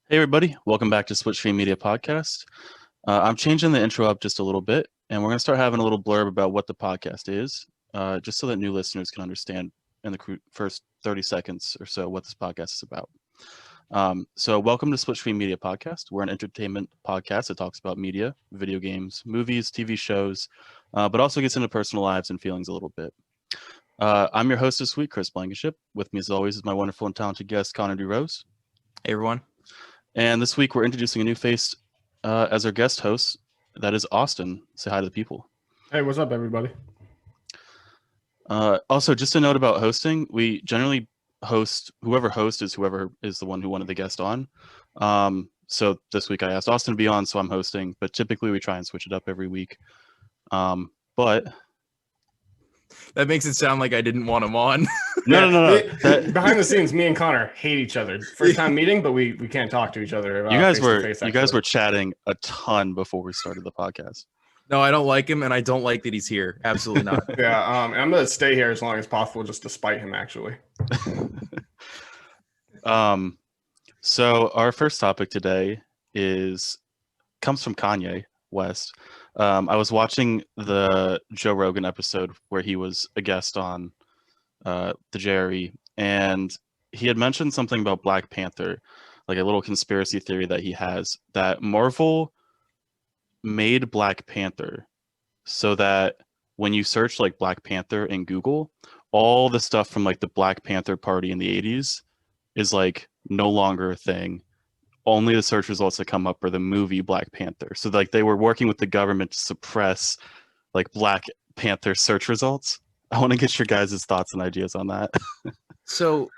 Hey everybody, welcome back to Switch Stream Media Podcast. I'm changing the intro up just a little bit, and we're going to start having a little blurb about what the podcast is, just so that new listeners can understand in the first 30 seconds or so what this podcast is about. So welcome to Switch Stream Media Podcast. We're an entertainment podcast that talks about media, video games, movies, TV shows, but also gets into personal lives and feelings a little bit. I'm your host this week, Chris Blankenship. With me as always is my wonderful and talented guest, Connor DeRose. Hey everyone. And this week we're introducing a new face as our guest host. That is Austin. Say hi to the people. Hey, what's up, everybody? Also, just a note about hosting. We generally host, whoever is the one who wanted the guest on. So this week I asked Austin to be on, so I'm hosting. But typically we try and switch it up every week. But that makes it sound like I didn't want him on. No. Behind the scenes, me and Connor hate each other. First time meeting, but we can't talk to each other. You guys were chatting a ton before we started the podcast. No, I don't like him, and I don't like that he's here. Absolutely not. Yeah, and I'm gonna stay here as long as possible, just to spite him. Actually. So our first topic today comes from Kanye West. I was watching the Joe Rogan episode where he was a guest on the JRE, and he had mentioned something about Black Panther, like a little conspiracy theory that he has, that Marvel made Black Panther so that when you search like Black Panther in Google, all the stuff from like the Black Panther party in the 80s is like no longer a thing. Only the search results that come up are the movie Black Panther. So like they were working with the government to suppress like Black Panther search results. I want to get your guys' thoughts and ideas on that. So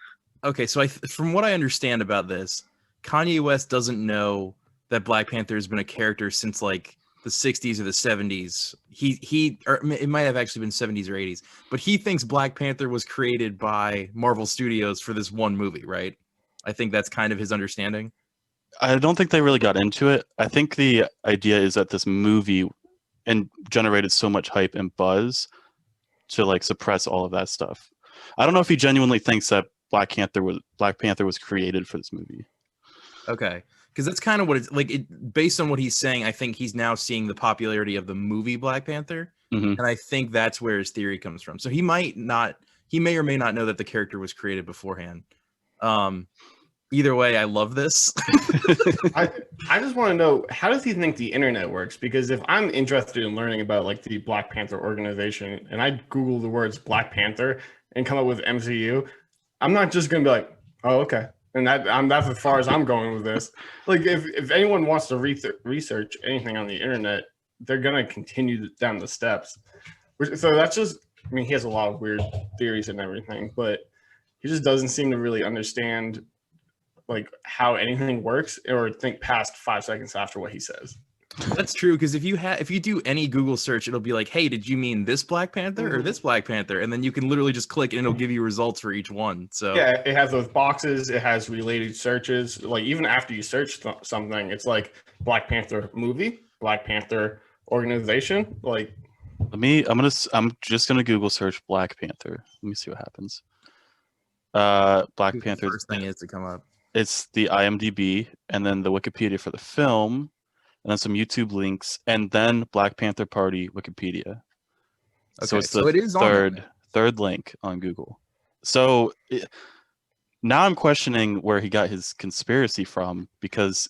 from what I understand about this, Kanye West doesn't know that Black Panther has been a character since like the 60s or the 70s. Or it might have actually been 70s or 80s, but he thinks Black Panther was created by Marvel Studios for this one movie, right? I think that's kind of his understanding. I don't think they really got into it. I think the idea is that this movie generated so much hype and buzz to like suppress all of that stuff. I don't know if he genuinely thinks that Black Panther was created for this movie. Okay, because that's kind of what it's like. Based on what he's saying, I think he's now seeing the popularity of the movie Black Panther, and I think that's where his theory comes from. So he may or may not know that the character was created beforehand. Either way, I love this. I just want to know, how does he think the internet works? Because if I'm interested in learning about like the Black Panther organization and I Google the words Black Panther and come up with MCU, I'm not just going to be like, oh, okay. And that's as far as I'm going with this. Like if anyone wants to research anything on the internet, they're going to continue down the steps. So that's just, I mean, he has a lot of weird theories and everything, but he just doesn't seem to really understand like how anything works or think past 5 seconds after what he says. That's true, because if you do any Google search, it'll be like, hey, did you mean this Black Panther or this Black Panther? And then you can literally just click and it'll give you results for each one. So yeah, it has those boxes, it has related searches. Like even after you search something, it's like Black Panther movie, Black Panther organization. Like I'm just gonna Google search Black Panther. Let me see what happens. Black Panther. First thing is to come up. It's the IMDb, and then the Wikipedia for the film, and then some YouTube links, and then Black Panther Party Wikipedia. Okay, so it's the third link on Google. So now I'm questioning where he got his conspiracy from, because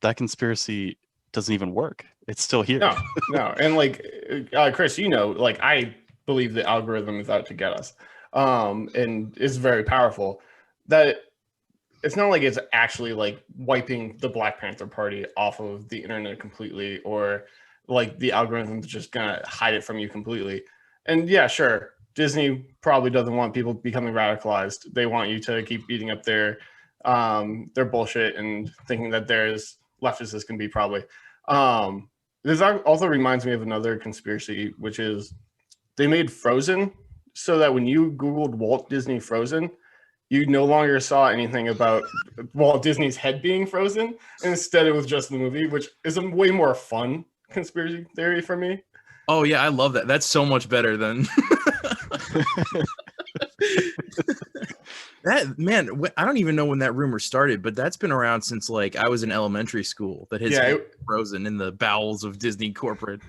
that conspiracy doesn't even work. It's still here. No. And like, Chris, like I believe the algorithm is out to get us. And it's very powerful. That it's not like it's actually like wiping the Black Panther Party off of the internet completely, or like the algorithm's just gonna hide it from you completely. And yeah, sure, Disney probably doesn't want people becoming radicalized. They want you to keep beating up their bullshit and thinking that they're as leftist as can be, probably. This also reminds me of another conspiracy, which is they made Frozen so that when you Googled Walt Disney Frozen, you no longer saw anything about Walt Disney's head being frozen. And instead, it was just the movie, which is a way more fun conspiracy theory for me. Oh, yeah, I love that. That's so much better than... That man, I don't even know when that rumor started, but that's been around since like I was in elementary school. That his head was frozen in the bowels of Disney corporate.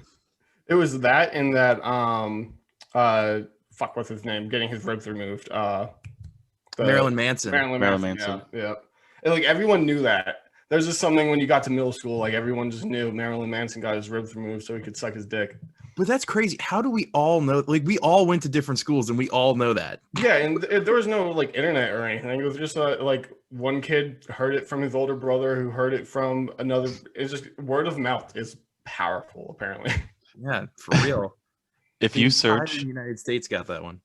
It was that and that fuck, what's his name? Getting his ribs removed. Marilyn Manson. Marilyn Manson. Yeah. And like everyone knew that. There's just something when you got to middle school, like everyone just knew Marilyn Manson got his ribs removed so he could suck his dick. But that's crazy. How do we all know? Like, we all went to different schools and we all know that. Yeah, and there was no like internet or anything. It was just like one kid heard it from his older brother who heard it from another. It's just word of mouth is powerful, apparently. Yeah, for real. If you search, the United States got that one.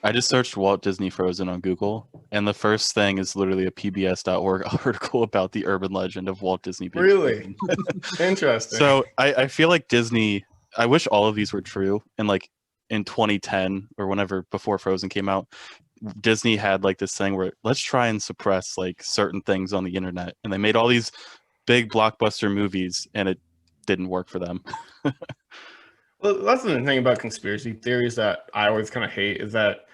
I just searched Walt Disney Frozen on Google, and the first thing is literally a PBS.org article about the urban legend of Walt Disney being really interesting. So I feel like Disney. I wish all of these were true. And like in 2010 or whenever before Frozen came out, Disney had like this thing where let's try and suppress like certain things on the internet, and they made all these big blockbuster movies, and it didn't work for them. Well, that's the thing about conspiracy theories that I always kind of hate is that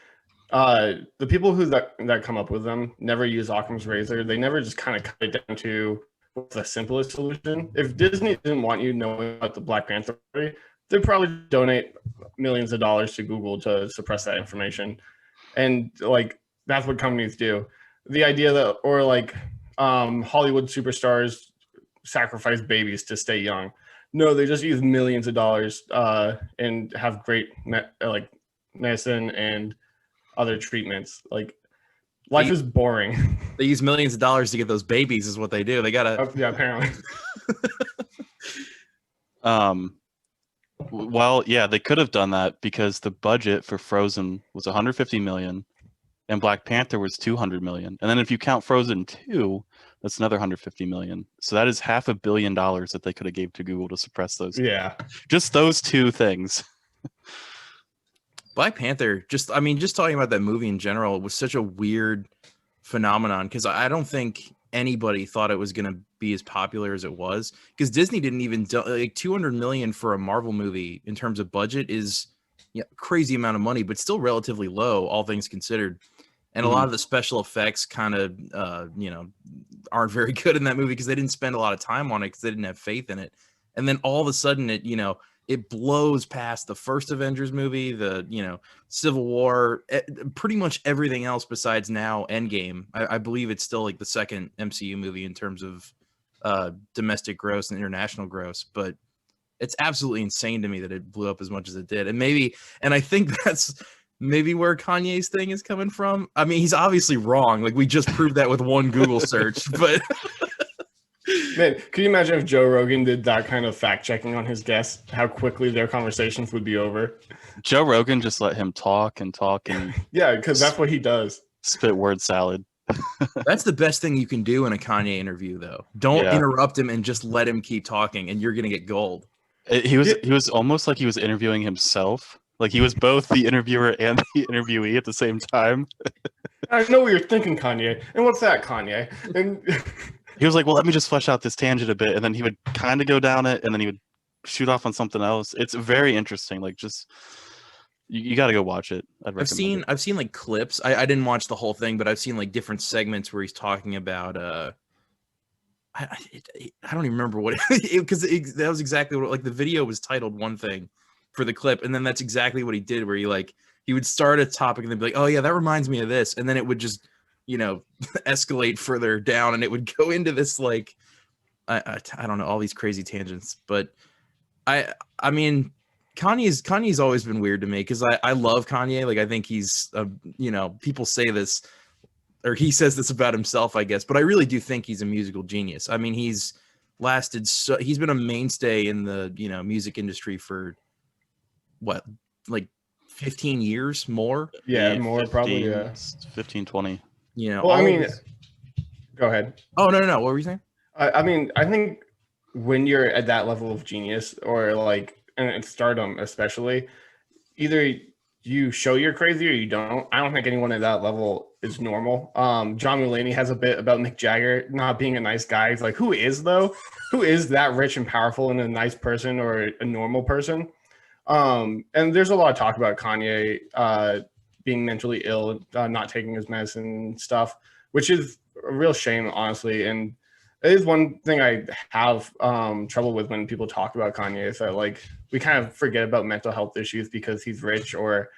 the people that come up with them never use Occam's razor. They never just kind of cut it down to what's the simplest solution. If Disney didn't want you knowing about the Black Panther story, they'd probably donate millions of dollars to Google to suppress that information. And like that's what companies do. The idea that or like Hollywood superstars sacrifice babies to stay young. No, they just use millions of dollars and have great medicine and other treatments. Like life is boring. They use millions of dollars to get those babies is what they do. They gotta yeah, apparently. Well, yeah, they could have done that because the budget for Frozen was 150 million and Black Panther was 200 million. And then if you count Frozen 2, that's another 150 million. So that is $500 million that they could have gave to Google to suppress those. Yeah. Just those two things. Black Panther, just talking about that movie in general, it was such a weird phenomenon because I don't think anybody thought it was going to be as popular as it was, because Disney didn't even like 200 million for a Marvel movie in terms of budget is crazy amount of money, but still relatively low, all things considered. And a lot of the special effects kind of, aren't very good in that movie because they didn't spend a lot of time on it because they didn't have faith in it. And then all of a sudden it blows past the first Avengers movie, the, Civil War, pretty much everything else besides now Endgame. I believe it's still like the second MCU movie in terms of domestic gross and international gross, but it's absolutely insane to me that it blew up as much as it did. And I think that's maybe where Kanye's thing is coming from. I mean, he's obviously wrong. Like we just proved that with one Google search, but man, can you imagine if Joe Rogan did that kind of fact checking on his guests, how quickly their conversations would be over? Joe Rogan just let him talk and yeah, because that's what he does. Spit word salad. That's the best thing you can do in a Kanye interview, though. Don't interrupt him and just let him keep talking, and you're gonna get gold. He was almost like he was interviewing himself. Like he was both the interviewer and the interviewee at the same time. I know what you're thinking, Kanye. And what's that, Kanye? And he was like, well, let me just flesh out this tangent a bit. And then he would kind of go down it, and then he would shoot off on something else. It's very interesting. Like, just you got to go watch it. I've seen like clips. I didn't watch the whole thing, but I've seen like different segments where he's talking about I don't even remember what because that was exactly what, like, the video was titled one thing for the clip, and then that's exactly what he did, where he would start a topic and then be like, oh yeah, that reminds me of this, and then it would just escalate further down, and it would go into this like I don't know, all these crazy tangents. But I mean, Kanye's always been weird to me because I love Kanye. Like I think he's people say this, or he says this about himself, I guess, but I really do think he's a musical genius. I mean, he's been a mainstay in the music industry for what, like 15 years more? Yeah, more 15, probably. Yeah, 15, 20. Well, I mean, go ahead. Oh no, what were you saying? I mean, I think when you're at that level of genius, or like, and stardom especially, either you show you're crazy or you don't. I don't think anyone at that level is normal. John Mulaney has a bit about Mick Jagger not being a nice guy. He's like, who is though? Who is that rich and powerful and a nice person or a normal person? And there's a lot of talk about Kanye being mentally ill, not taking his medicine and stuff, which is a real shame, honestly. And it is one thing I have trouble with when people talk about Kanye, is that like we kind of forget about mental health issues because he's rich or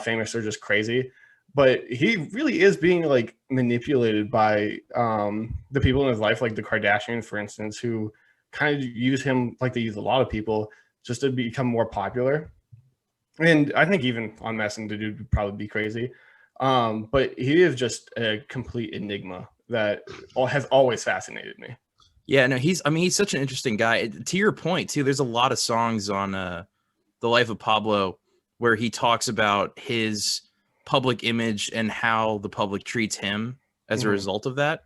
famous or just crazy. But he really is being like manipulated by the people in his life, like the Kardashians, for instance, who kind of use him like they use a lot of people just to become more popular. And I think even on Messing, the dude would probably be crazy. But he is just a complete enigma that has always fascinated me. Yeah, no, he's such an interesting guy. To your point, too, there's a lot of songs on The Life of Pablo where he talks about his public image and how the public treats him as a result of that.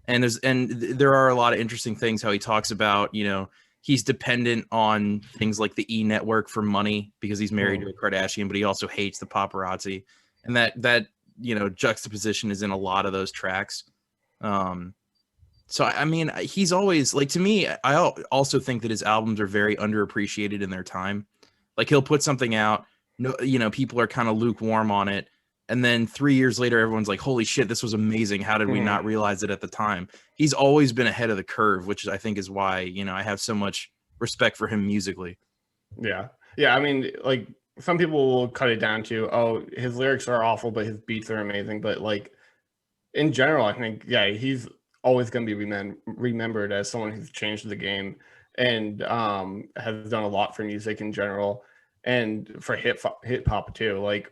And there are a lot of interesting things how he talks about, you know, he's dependent on things like the E Network for money because he's married to a Kardashian, but he also hates the paparazzi. And that you know, juxtaposition is in a lot of those tracks. So I mean, he's always like, to me, I also think that his albums are very underappreciated in their time. Like he'll put something out, no, you know, people are kind of lukewarm on it. And then 3 years later, everyone's like, holy shit, this was amazing. How did we not realize it at the time? He's always been ahead of the curve, which I think is why, you know, I have so much respect for him musically. Yeah. Yeah. I mean, like some people will cut it down to, oh, his lyrics are awful, but his beats are amazing. But like in general, I think, yeah, he's always going to be remembered as someone who's changed the game and has done a lot for music in general and for hip hop too. Like,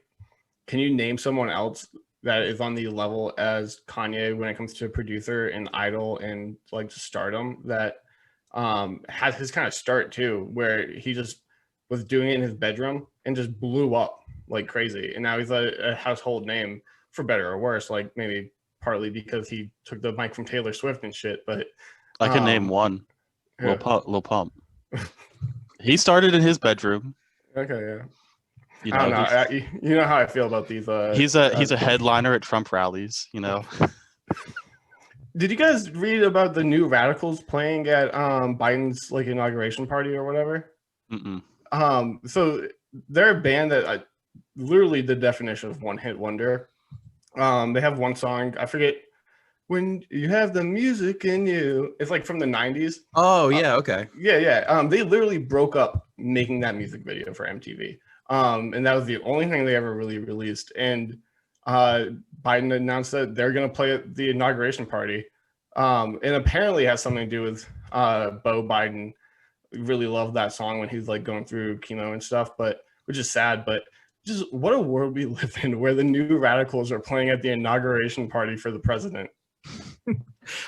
can you name someone else that is on the level as Kanye when it comes to producer and idol and like just stardom that has his kind of start too, where he just was doing it in his bedroom and just blew up like crazy. And now he's a household name for better or worse, like maybe partly because he took the mic from Taylor Swift and shit. But I can name one. Yeah. Lil Pump. He started in his bedroom. Okay, yeah. You I know, don't know. You know how I feel about these. He's a headliner at Trump rallies. You know. Did you guys read about the New Radicals playing at Biden's like inauguration party or whatever? Mm-mm. So they're a band that literally the definition of one hit wonder. They have one song, I forget, when you have the music in you. It's like from the 90s. Oh yeah, okay. Yeah. They literally broke up making that music video for MTV. And that was the only thing they ever really released. And Biden announced that they're going to play at the inauguration party. And apparently has something to do with Beau Biden. Really loved that song when he's like going through chemo and stuff, but which is sad. But just what a world we live in where the New Radicals are playing at the inauguration party for the president.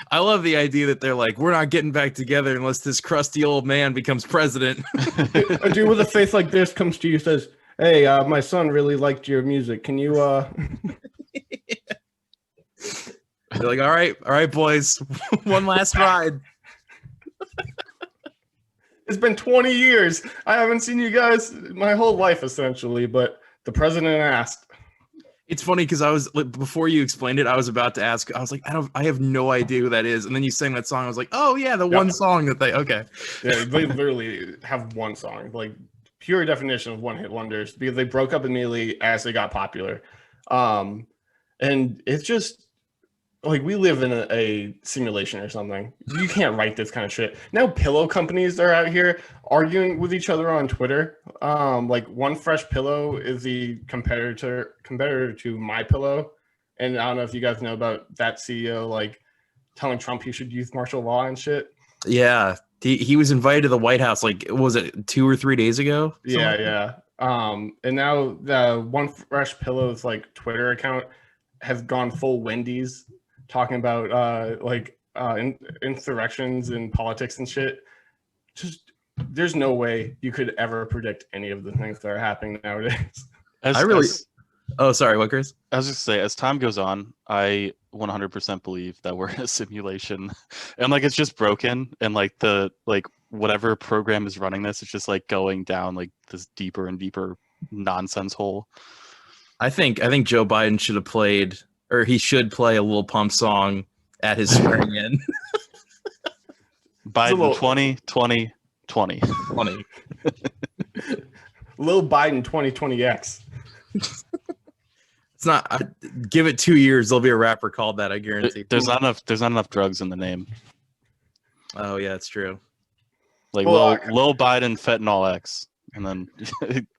I love the idea that they're like, we're not getting back together unless this crusty old man becomes president. A dude with a face like this comes to you and says, hey, my son really liked your music. Can you They're like, all right, boys, one last ride. It's been 20 years. I haven't seen you guys my whole life, essentially, but the president asked. It's funny because I was, before you explained it, I was about to ask. I was like, I have no idea who that is. And then you sang that song. I was like, oh yeah, the one song that okay. Yeah, they literally have one song, like pure definition of one hit wonders, because they broke up immediately as they got popular. And it's just like we live in a simulation or something. You can't write this kind of shit. Now pillow companies are out here arguing with each other on Twitter. Like One Fresh Pillow is the competitor to My Pillow. And I don't know if you guys know about that CEO like telling Trump he should use martial law and shit. Yeah. He was invited to the White House, like, was it 2 or 3 days ago? Yeah. And now the One Fresh Pillow's like Twitter account has gone full Wendy's, talking about insurrections and politics and shit. Just there's no way you could ever predict any of the things that are happening nowadays. Sorry, what, Chris? I was just say, as time goes on, I 100% believe that we're in a simulation, and like it's just broken, and like whatever program is running this, it's just like going down like this deeper and deeper nonsense hole. I think Joe Biden should have played, or he should play, a Lil Pump song at his swearing in. Biden 2020. Lil Biden 2020X. It's not. Give it 2 years, there'll be a rapper called that. I guarantee. There's not enough drugs in the name. Oh yeah, it's true. Like Well, Lil Biden fentanyl X, and then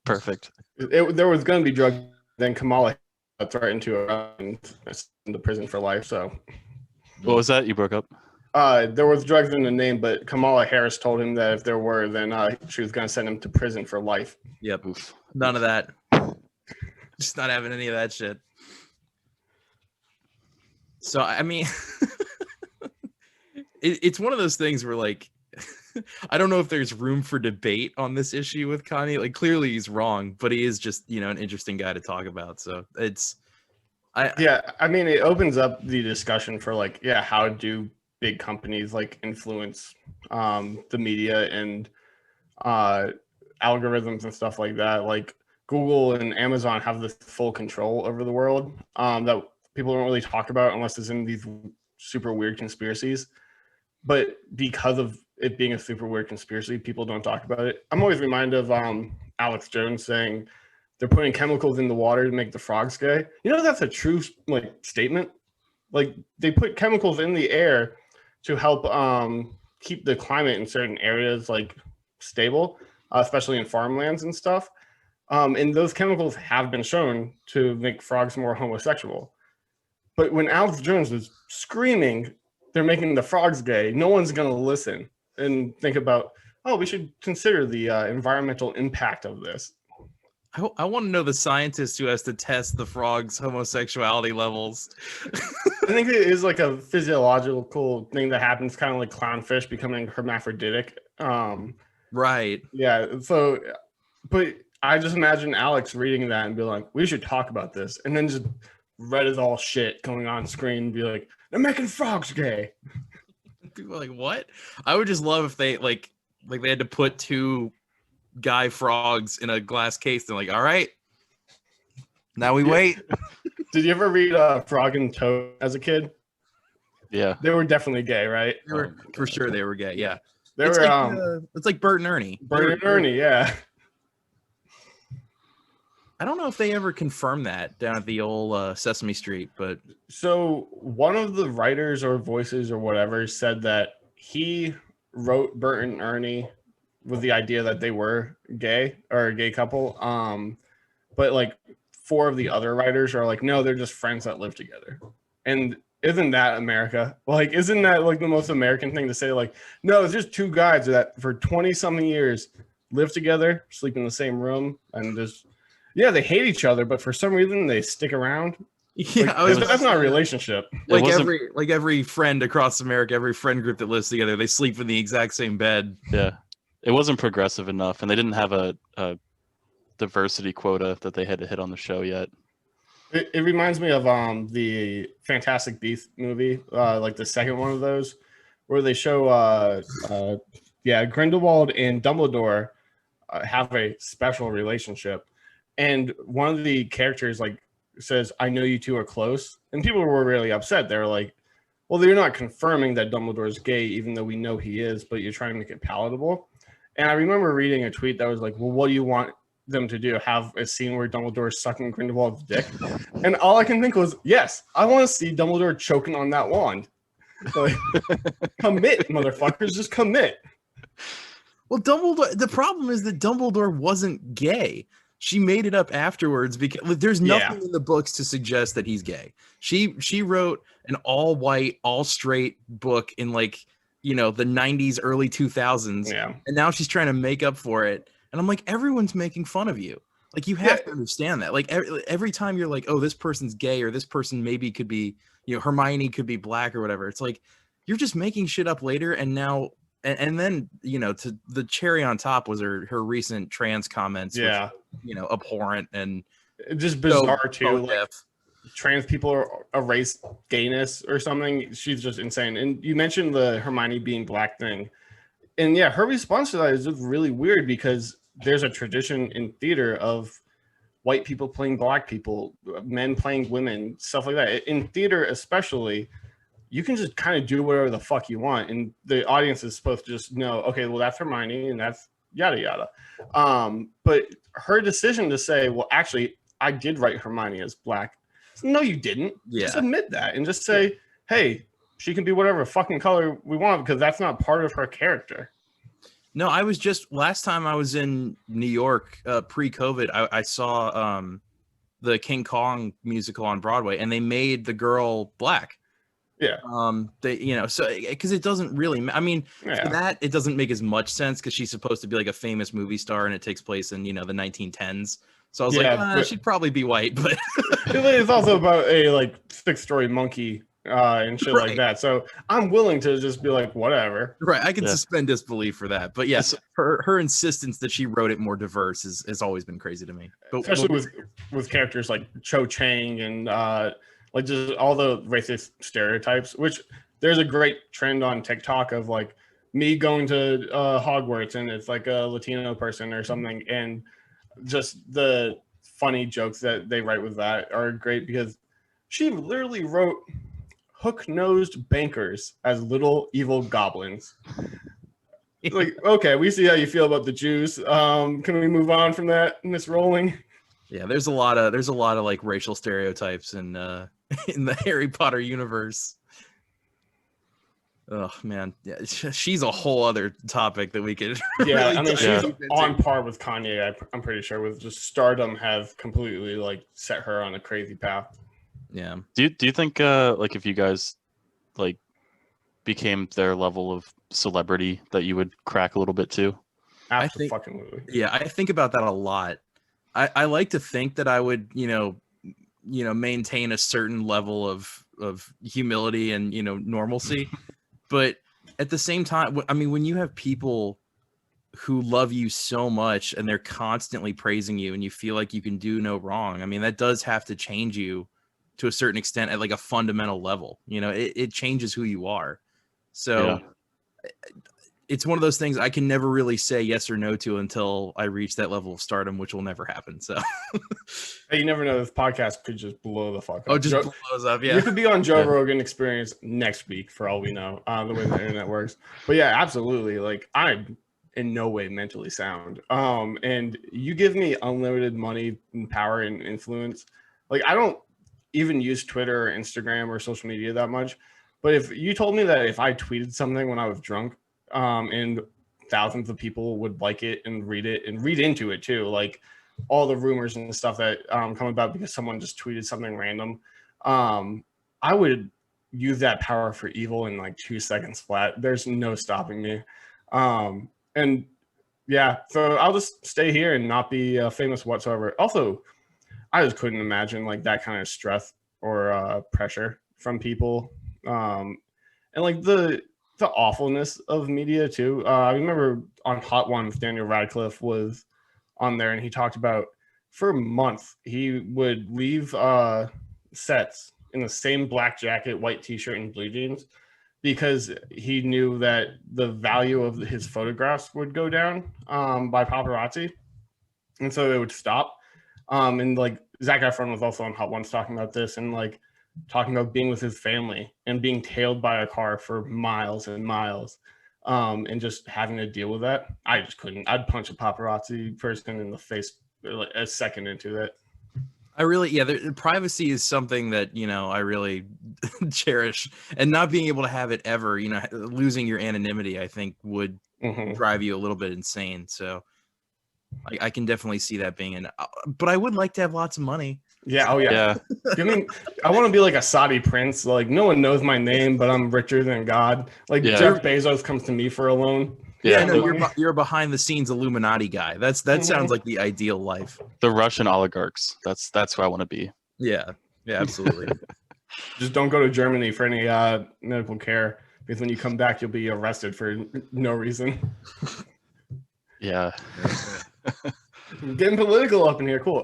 perfect. There was going to be drugs. Then Kamala threatened to run into prison for life. So What was that? You broke up. there was drugs in the name, but Kamala Harris told him that if there were, then she was going to send him to prison for life. Yep. Oof. None of that. Just not having any of that shit. So I mean, it's one of those things where like, I don't know if there's room for debate on this issue with Kanye. Like clearly he's wrong, but he is just, an interesting guy to talk about. So I mean, it opens up the discussion for like, how do big companies like influence the media and algorithms and stuff like that. Like Google and Amazon have this full control over the world that people don't really talk about unless it's in these super weird conspiracies. But because of it being a super weird conspiracy, people don't talk about it. I'm always reminded of Alex Jones saying they're putting chemicals in the water to make the frogs gay. That's a true statement. Like they put chemicals in the air to help keep the climate in certain areas like stable, especially in farmlands and stuff. And those chemicals have been shown to make frogs more homosexual. But when Alex Jones is screaming, they're making the frogs gay, no one's going to listen and think about, we should consider the environmental impact of this. I want to know the scientist who has to test the frog's homosexuality levels. I think it is like a physiological thing that happens, kind of like clownfish becoming hermaphroditic. Right. Yeah. So, but I just imagine Alex reading that and be like, we should talk about this. And then just red as all shit going on screen and be like, they're making frogs gay. People are like, what? I would just love if they like they had to put two guy frogs in a glass case and like, all right, now we wait. Did you ever read Frog and Toad as a kid? Yeah. They were definitely gay, right? They were, for sure they were gay, yeah. It's like Bert and Ernie. Bert and Ernie, yeah. I don't know if they ever confirmed that down at the old Sesame Street, but so one of the writers or voices or whatever said that he wrote Bert and Ernie with the idea that they were gay or a gay couple. But like 4 of the other writers are like, no, they're just friends that live together. And isn't that America? Like, isn't that like the most American thing to say? Like, no, it's just 2 guys that for 20 something years live together, sleep in the same room, and just they hate each other, but for some reason they stick around. Yeah, that's not a relationship. Like every friend across America, every friend group that lives together, they sleep in the exact same bed. Yeah, it wasn't progressive enough, and they didn't have a diversity quota that they had to hit on the show yet. It reminds me of the Fantastic Beasts movie, like the second one of those, where they show Grindelwald and Dumbledore have a special relationship. And one of the characters like says, I know you two are close. And people were really upset. They were like, well, you're not confirming that Dumbledore is gay, even though we know he is, but you're trying to make it palatable. And I remember reading a tweet that was like, well, what do you want them to do? Have a scene where Dumbledore is sucking Grindelwald's dick? And all I can think was, yes, I want to see Dumbledore choking on that wand. Like, commit, motherfuckers, just commit. Well, Dumbledore, the problem is that Dumbledore wasn't gay. She made it up afterwards because there's nothing in the books to suggest that he's gay. She wrote an all white, all straight book in like, the 90s, early 2000s. Yeah. And now she's trying to make up for it. And I'm like, everyone's making fun of you. Like, you have to understand that. Like every time you're like, oh, this person's gay, or this person maybe could be, Hermione could be black or whatever. It's like, you're just making shit up later. And now, and then, to the cherry on top was her recent trans comments. Yeah. Which, abhorrent and just bizarre too. Like, trans people erase gayness or something. She's just insane. And you mentioned the Hermione being black thing. And yeah, her response to that is just really weird because there's a tradition in theater of white people playing black people, men playing women, stuff like that. In theater especially, you can just kind of do whatever the fuck you want. And the audience is supposed to just know, okay, well, that's Hermione and that's yada, yada. But her decision to say, well, actually, I did write Hermione as black. No, you didn't. Yeah. Just admit that and just say, hey, she can be whatever fucking color we want because that's not part of her character. No, I was just last time I was in New York pre-COVID. I saw the King Kong musical on Broadway, and they made the girl black. Yeah. They so because it doesn't really. I mean, for that it doesn't make as much sense because she's supposed to be like a famous movie star, and it takes place in the 1910s. So I was like, she'd probably be white, but it's also about a like 6-story monkey. And shit like that. So I'm willing to just be like, whatever. Right. I can suspend disbelief for that. But yes, her insistence that she wrote it more diverse has always been crazy to me. But especially with characters like Cho Chang and like just all the racist stereotypes, which there's a great trend on TikTok of like me going to Hogwarts and it's like a Latino person or something. And just the funny jokes that they write with that are great because she literally wrote hook-nosed bankers as little evil goblins. Like, okay, we see how you feel about the Jews. Can we move on from that, Miss Rowling? Yeah, there's a lot of like racial stereotypes in the Harry Potter universe. Oh man, yeah, she's a whole other topic that we could. Yeah, really I mean, she's on par with Kanye. I'm pretty sure with just stardom have completely like set her on a crazy path. Yeah. Do you think like if you guys like became their level of celebrity that you would crack a little bit too? Absolutely. Yeah, I think about that a lot. I like to think that I would, maintain a certain level of humility and normalcy, but at the same time, I mean, when you have people who love you so much and they're constantly praising you and you feel like you can do no wrong, I mean, that does have to change you to a certain extent at like a fundamental level. It changes who you are. So it's one of those things I can never really say yes or no to until I reach that level of stardom, which will never happen. So hey, you never know, this podcast could just blow the fuck up. Oh, just blows up. Yeah. You could be on Joe Rogan Experience next week for all we know, the way the internet works. But yeah, absolutely. Like, I'm in no way mentally sound. And you give me unlimited money and power and influence. Like, I don't even use Twitter or Instagram or social media that much. But if you told me that if I tweeted something when I was drunk, and thousands of people would like it and read into it too, like all the rumors and stuff that come about because someone just tweeted something random, I would use that power for evil in like 2 seconds flat. There's no stopping me. And yeah, so I'll just stay here and not be famous whatsoever. Also, I just couldn't imagine like that kind of stress or pressure from people, and like the awfulness of media too. I remember on Hot Ones, Daniel Radcliffe was on there, and he talked about for months he would leave sets in the same black jacket, white t-shirt, and blue jeans because he knew that the value of his photographs would go down by paparazzi, and so it would stop. And like Zac Efron was also on Hot Ones talking about this and like talking about being with his family and being tailed by a car for miles and miles, and just having to deal with that. I just couldn't. I'd punch a paparazzi person in the face like a second into that. Privacy is something that, I really cherish, and not being able to have it ever, losing your anonymity, I think would drive you a little bit insane. So I can definitely see that being but I would like to have lots of money. Yeah. Oh yeah. I mean, I want to be like a Saudi prince. Like no one knows my name, but I'm richer than God. Like Jeff Bezos comes to me for a loan. Yeah, no, you're a behind the scenes Illuminati guy. That sounds like the ideal life. The Russian oligarchs. That's who I want to be. Yeah, absolutely. Just don't go to Germany for any medical care, because when you come back, you'll be arrested for no reason. Yeah. Getting political up in here. Cool.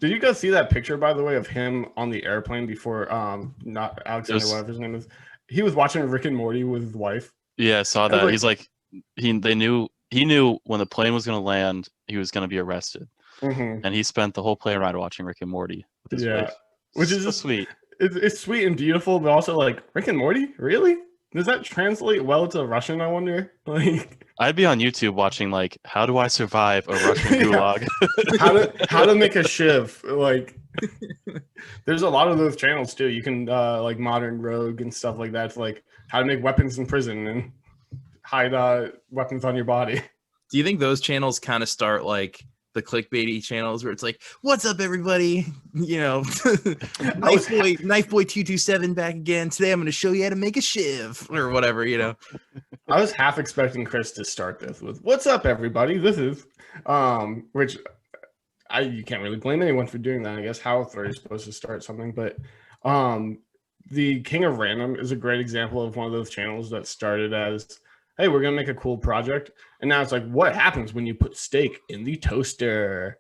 Did you guys see that picture, by the way, of him on the airplane before not Alexander, whatever his name is? He was watching Rick and Morty with his wife. Yeah, I saw that. He's like, he knew when the plane was going to land, he was going to be arrested, and he spent the whole plane ride watching Rick and Morty with his wife. Which is so sweet. It's sweet and beautiful, but also like, Rick and Morty, really? Does that translate well to Russian? I wonder. Like, I'd be on YouTube watching like, how do I survive a Russian gulag? how to make a shiv? Like, There's a lot of those channels too. You can like Modern Rogue and stuff like that. It's like how to make weapons in prison and hide weapons on your body. Do you think those channels kind of start like the clickbaity channels where it's like, "What's up, everybody? You know, Knife Boy 227 back again. Today I'm going to show you how to make a shiv or whatever." You know, I was half expecting Chris to start this with "What's up, everybody? This is," which you can't really blame anyone for doing that. I guess how are you supposed to start something? But the King of Random is a great example of one of those channels that started as, "Hey, we're gonna make a cool project," and now it's like, "What happens when you put steak in the toaster?"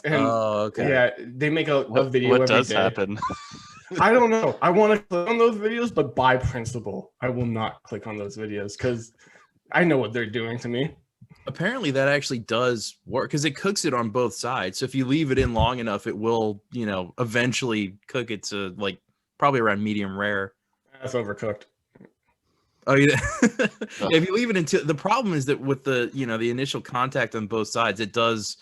And okay. Yeah, they make a video. What every does day. happen? I don't know. I want to click on those videos, but by principle, I will not click on those videos because I know what they're doing to me. Apparently that actually does work because it cooks it on both sides. So if you leave it in long enough, it will, you know, eventually cook it to like probably around medium rare. That's overcooked. Oh yeah. If you leave it into, the problem is that with the, you know, the initial contact on both sides, it does,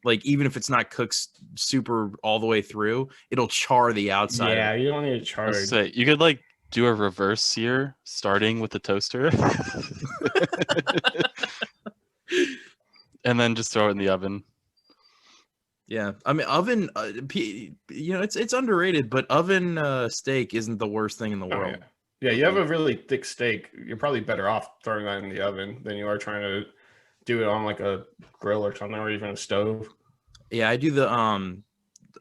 like, even if it's not cooked super all the way through, it'll char the outside. Yeah, you don't need it charred. Say, you could like do a reverse sear starting with the toaster and then just throw it in the oven. Yeah, I mean, oven, you know, it's underrated, but oven steak isn't the worst thing in the world. Yeah, you have a really thick steak, you're probably better off throwing that in the oven than you are trying to do it on like a grill or something, or even a stove. Yeah, I do the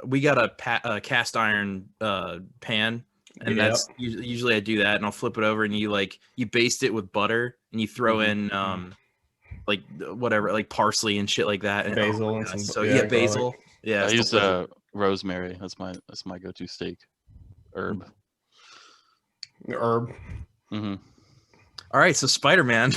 we got a cast iron pan, and that's usually I do that, and I'll flip it over, and you baste it with butter, and you throw in like whatever, like parsley and shit like that, and basil and some basil. garlic. Yeah, I use rosemary. That's my go-to steak herb. Herb. Mm-hmm. All right, so Spider-Man.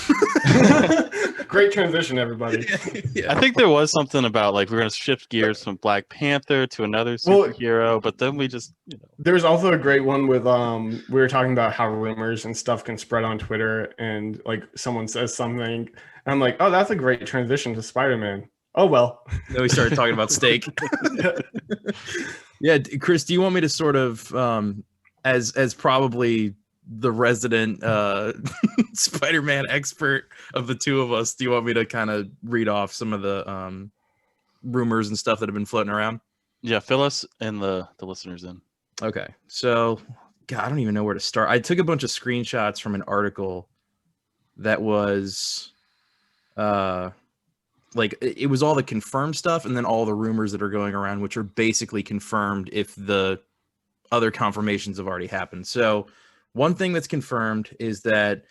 Great transition, everybody. Yeah. I think there was something about like we're gonna shift gears from Black Panther to another superhero, but then we just, you know. There was also a great one with we were talking about how rumors and stuff can spread on Twitter, and like someone says something, and I'm like, oh, that's a great transition to Spider-Man. Oh well. Then we started talking about steak. Yeah, Chris, do you want me to sort of as probably the resident Spider-Man expert of the two of us, do you want me to kind of read off some of the rumors and stuff that have been floating around? Yeah, fill us and the listeners in. Okay, so God, I don't even know where to start. I took a bunch of screenshots from an article that was like it was all the confirmed stuff and then all the rumors that are going around, which are basically confirmed if the other confirmations have already happened. So one thing that's confirmed is that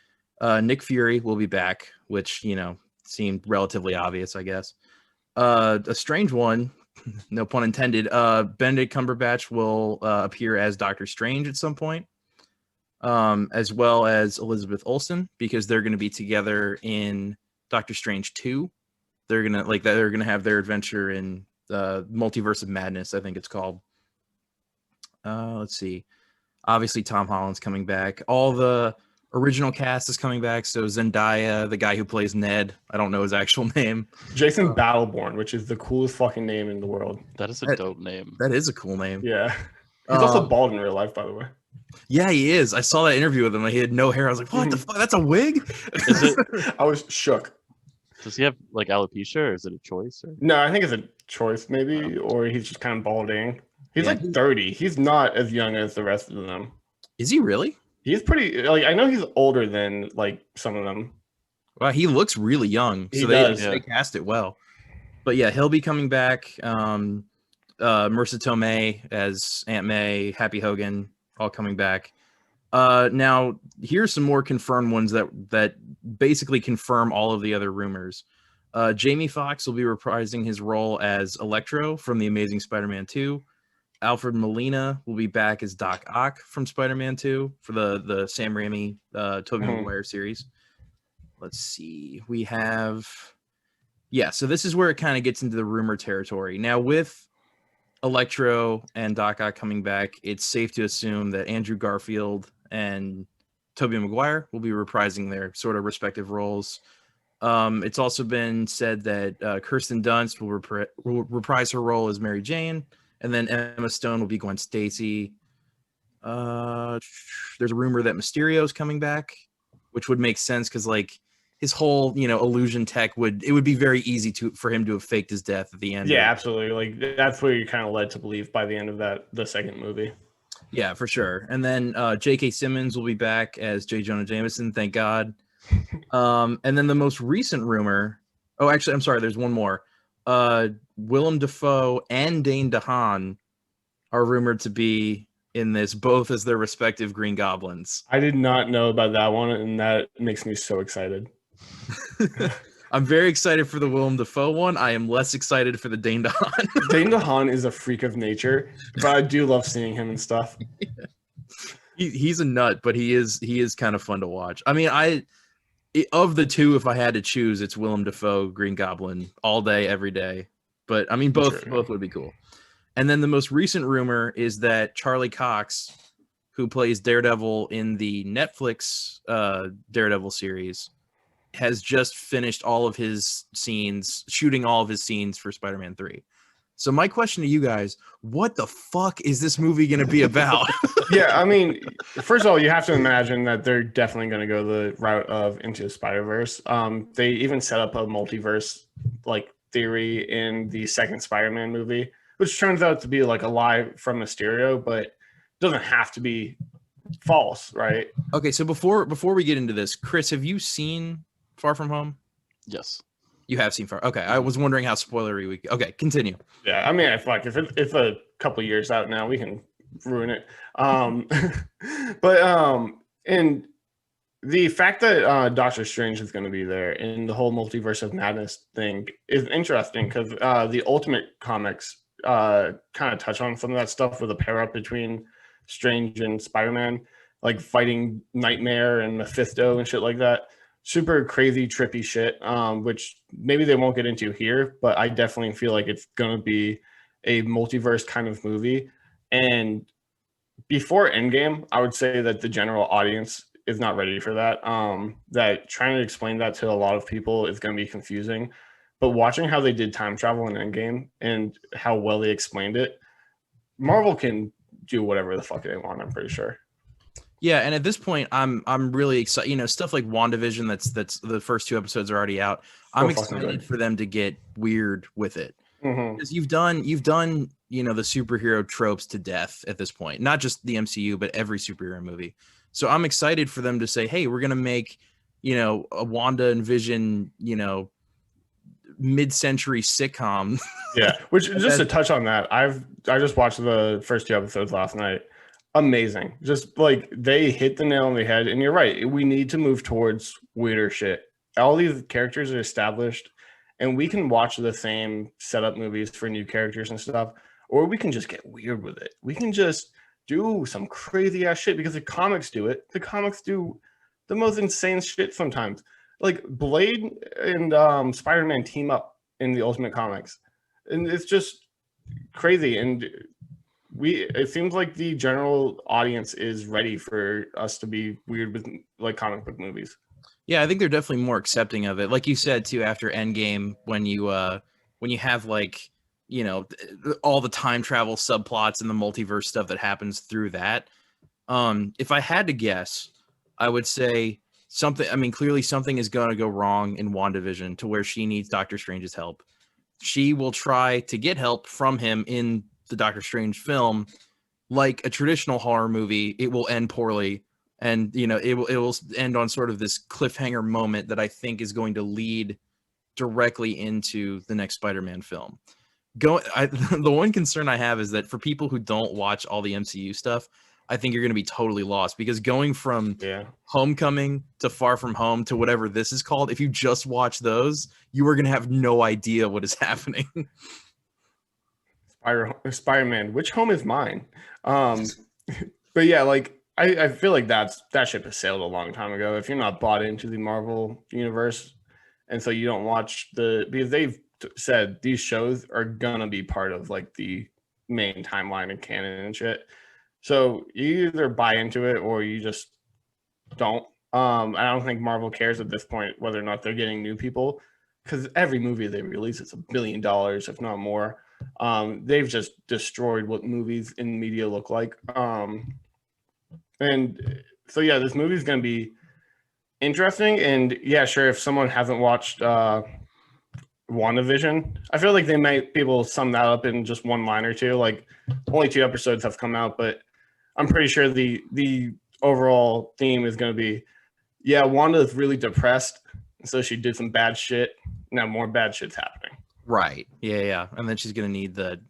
Nick Fury will be back, which, you know, seemed relatively obvious, I guess. A strange one, no pun intended, Benedict Cumberbatch will appear as Doctor Strange at some point, as well as Elizabeth Olsen, because they're going to be together in Doctor Strange 2. They're gonna have their adventure in Multiverse of Madness, I think it's called. Let's see. Obviously, Tom Holland's coming back. All the original cast is coming back. So Zendaya, the guy who plays Ned, I don't know his actual name. Jason Battleborn, which is the coolest fucking name in the world. That is a dope name. That is a cool name. Yeah. He's also bald in real life, by the way. Yeah, he is. I saw that interview with him. Like, he had no hair. I was like, what the fuck? That's a wig? Is it? I was shook. Does he have like alopecia, or is it a choice? Or? No, I think it's a choice, maybe, or he's just kind of balding. He's like 30. He's not as young as the rest of them. Is he really? He's pretty, like, I know he's older than like some of them. Wow, he looks really young. So they cast it well. But yeah, he'll be coming back. Marissa Tomei as Aunt May, Happy Hogan, all coming back. Now here's some more confirmed ones that basically confirm all of the other rumors. Jamie Foxx will be reprising his role as Electro from The Amazing Spider-Man 2. Alfred Molina will be back as Doc Ock from Spider-Man 2 for the Sam Raimi Tobey Maguire series. Let's see. We have so this is where it kind of gets into the rumor territory. Now with Electro and Doc Ock coming back, it's safe to assume that Andrew Garfield and Tobey Maguire will be reprising their sort of respective roles. It's also been said that Kirsten Dunst will reprise her role as Mary Jane, And then Emma Stone will be Gwen Stacy. There's a rumor that Mysterio's coming back, which would make sense because like his whole illusion tech would be very easy for him to have faked his death at the end. Yeah, absolutely. Like that's what you're kind of led to believe by the end of the second movie. Yeah, for sure. And then J.K. Simmons will be back as J. Jonah Jameson, thank God. And then the most recent rumor. Oh, actually, I'm sorry. There's one more. Willem Dafoe and Dane DeHaan are rumored to be in this, both as their respective Green Goblins. I did not know about that one, and that makes me so excited. I'm very excited for the Willem Dafoe one. I am less excited for the Dane DeHaan. Dane DeHaan is a freak of nature, but I do love seeing him and stuff. He's a nut, but he is kind of fun to watch. I mean, of the two, if I had to choose, it's Willem Dafoe, Green Goblin, all day, every day. But I mean, both would be cool. And then the most recent rumor is that Charlie Cox, who plays Daredevil in the Netflix Daredevil series, has just finished shooting all of his scenes for Spider-Man 3. So my question to you guys, what the fuck is this movie going to be about? Yeah, I mean, first of all, you have to imagine that they're definitely going to go the route of Into the Spider-Verse. They even set up a multiverse like theory in the second Spider-Man movie, which turns out to be like a lie from Mysterio, but doesn't have to be false, right? Okay, so before we get into this, Chris, have you seen Far From Home? Yes. You have seen Far. Okay, I was wondering how spoilery we. Okay, continue. Yeah, I mean, if it's a couple years out now, we can ruin it. And the fact that Doctor Strange is going to be there and the whole multiverse of madness thing is interesting because the Ultimate comics kind of touch on some of that stuff with a pair up between Strange and Spider-Man, like fighting Nightmare and Mephisto and shit like that. Super crazy, trippy shit, which maybe they won't get into here, but I definitely feel like it's going to be a multiverse kind of movie. And before Endgame, I would say that the general audience is not ready for that. That trying to explain that to a lot of people is going to be confusing. But watching how they did time travel in Endgame and how well they explained it, Marvel can do whatever the fuck they want, I'm pretty sure. Yeah, and at this point, I'm really excited. Stuff like WandaVision, that's the first 2 episodes are already out. I'm excited for them to get weird with it because you've done the superhero tropes to death at this point. Not just the MCU, but every superhero movie. So I'm excited for them to say, hey, we're gonna make a Wanda and Vision mid-century sitcom. Yeah, which just to touch on that, I just watched the first 2 episodes last night. Amazing. Just like they hit the nail on the head. And you're right. We need to move towards weirder shit. All these characters are established and we can watch the same setup movies for new characters and stuff, or we can just get weird with it. We can just do some crazy ass shit because the comics do it. The comics do the most insane shit sometimes. Like Blade and Spider-Man team up in the Ultimate Comics. And it's just crazy. And it seems like the general audience is ready for us to be weird with like comic book movies. Yeah, I think they're definitely more accepting of it. Like you said too, after Endgame, when you have like all the time travel subplots and the multiverse stuff that happens through that. If I had to guess, I would say something. I mean, clearly something is going to go wrong in WandaVision to where she needs Doctor Strange's help. She will try to get help from him in the Doctor Strange film. Like a traditional horror movie, it will end poorly, and it will end on sort of this cliffhanger moment that I think is going to lead directly into the next Spider-Man film. The one concern I have is that for people who don't watch all the MCU stuff, I think you're going to be totally lost because going from Homecoming to Far From Home to whatever this is called, if you just watch those, you are going to have no idea what is happening. Spider-Man, which home is mine? But yeah, like I feel like that ship has sailed a long time ago. If you're not bought into the Marvel universe, and so you don't watch because they've said these shows are gonna be part of like the main timeline and canon and shit. So you either buy into it or you just don't. I don't think Marvel cares at this point whether or not they're getting new people because every movie they release is $1 billion, if not more. They've just destroyed what movies in media look like. And so yeah, this movie is going to be interesting. And yeah, sure, if someone hasn't watched WandaVision, I feel like they might be able to sum that up in just one line or two. Like only 2 episodes have come out, but I'm pretty sure the overall theme is going to be, yeah, Wanda is really depressed, so she did some bad shit. Now more bad shit's happening. Right. Yeah. And then she's gonna need the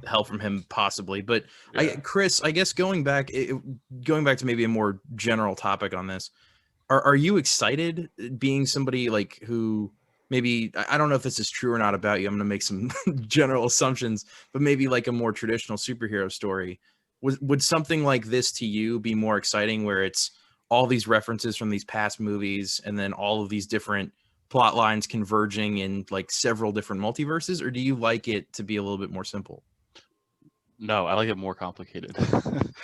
help from him possibly. But Yeah. Chris, I guess going back to maybe a more general topic on this, are you excited being somebody like who maybe, I don't know if this is true or not about you. I'm gonna make some general assumptions, but maybe like a more traditional superhero story. Would something like this to you be more exciting, where it's all these references from these past movies and then all of these different plot lines converging in like several different multiverses, or do you like it to be a little bit more simple? No, I like it more complicated.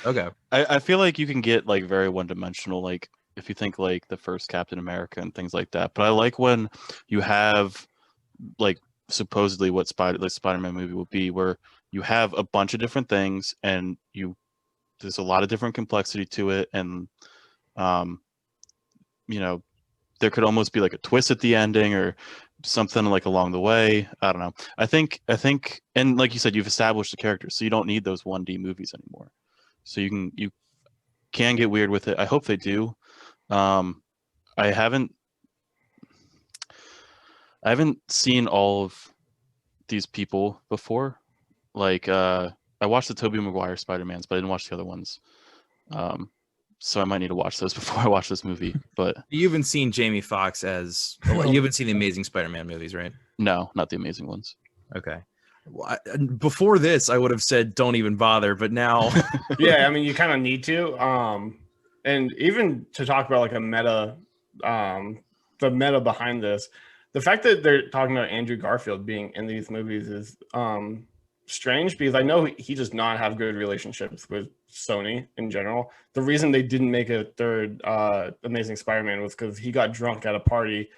Okay. I feel like you can get like very one-dimensional, like if you think like the first Captain America and things like that. But I like when you have like supposedly what Spider-Man movie will be, where you have a bunch of different things and there's a lot of different complexity to it, and you know, there could almost be like a twist at the ending or something like along the way. I don't know. I think, and like you said, you've established the characters, so you don't need those 1D movies anymore. So you can get weird with it. I hope they do. I haven't seen all of these people before. Like I watched the Tobey Maguire Spider-Mans, but I didn't watch the other ones. So I might need to watch those before I watch this movie. But You haven't seen Jamie Foxx as you haven't seen the Amazing Spider-Man movies, right? no, not the Amazing ones. Okay. Well, before this, I would have said don't even bother, but now, Yeah, I mean, you kind of need to. And even to talk about like a meta, the meta behind this, the fact that they're talking about Andrew Garfield being in these movies is strange, because I know he does not have good relationships with Sony in general. The reason they didn't make a third Amazing Spider-Man was because he got drunk at a party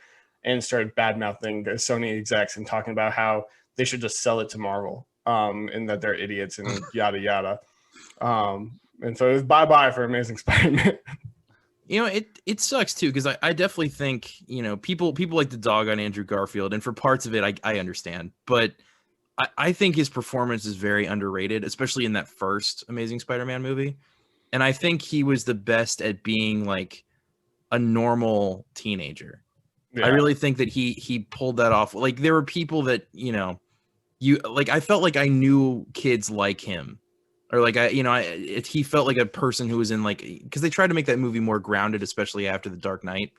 and started bad-mouthing the Sony execs and talking about how they should just sell it to Marvel, and that they're idiots and yada yada. And so it was bye-bye for Amazing Spider-Man. it sucks too, because I definitely think people like the dog on Andrew Garfield, and for parts of it I understand, but I think his performance is very underrated, especially in that first Amazing Spider-Man movie. And I think he was the best at being like a normal teenager. Yeah. I really think that he pulled that off. Like there were people that, I felt like I knew kids like him, or like he felt like a person who was in like, because they tried to make that movie more grounded, especially after The Dark Knight.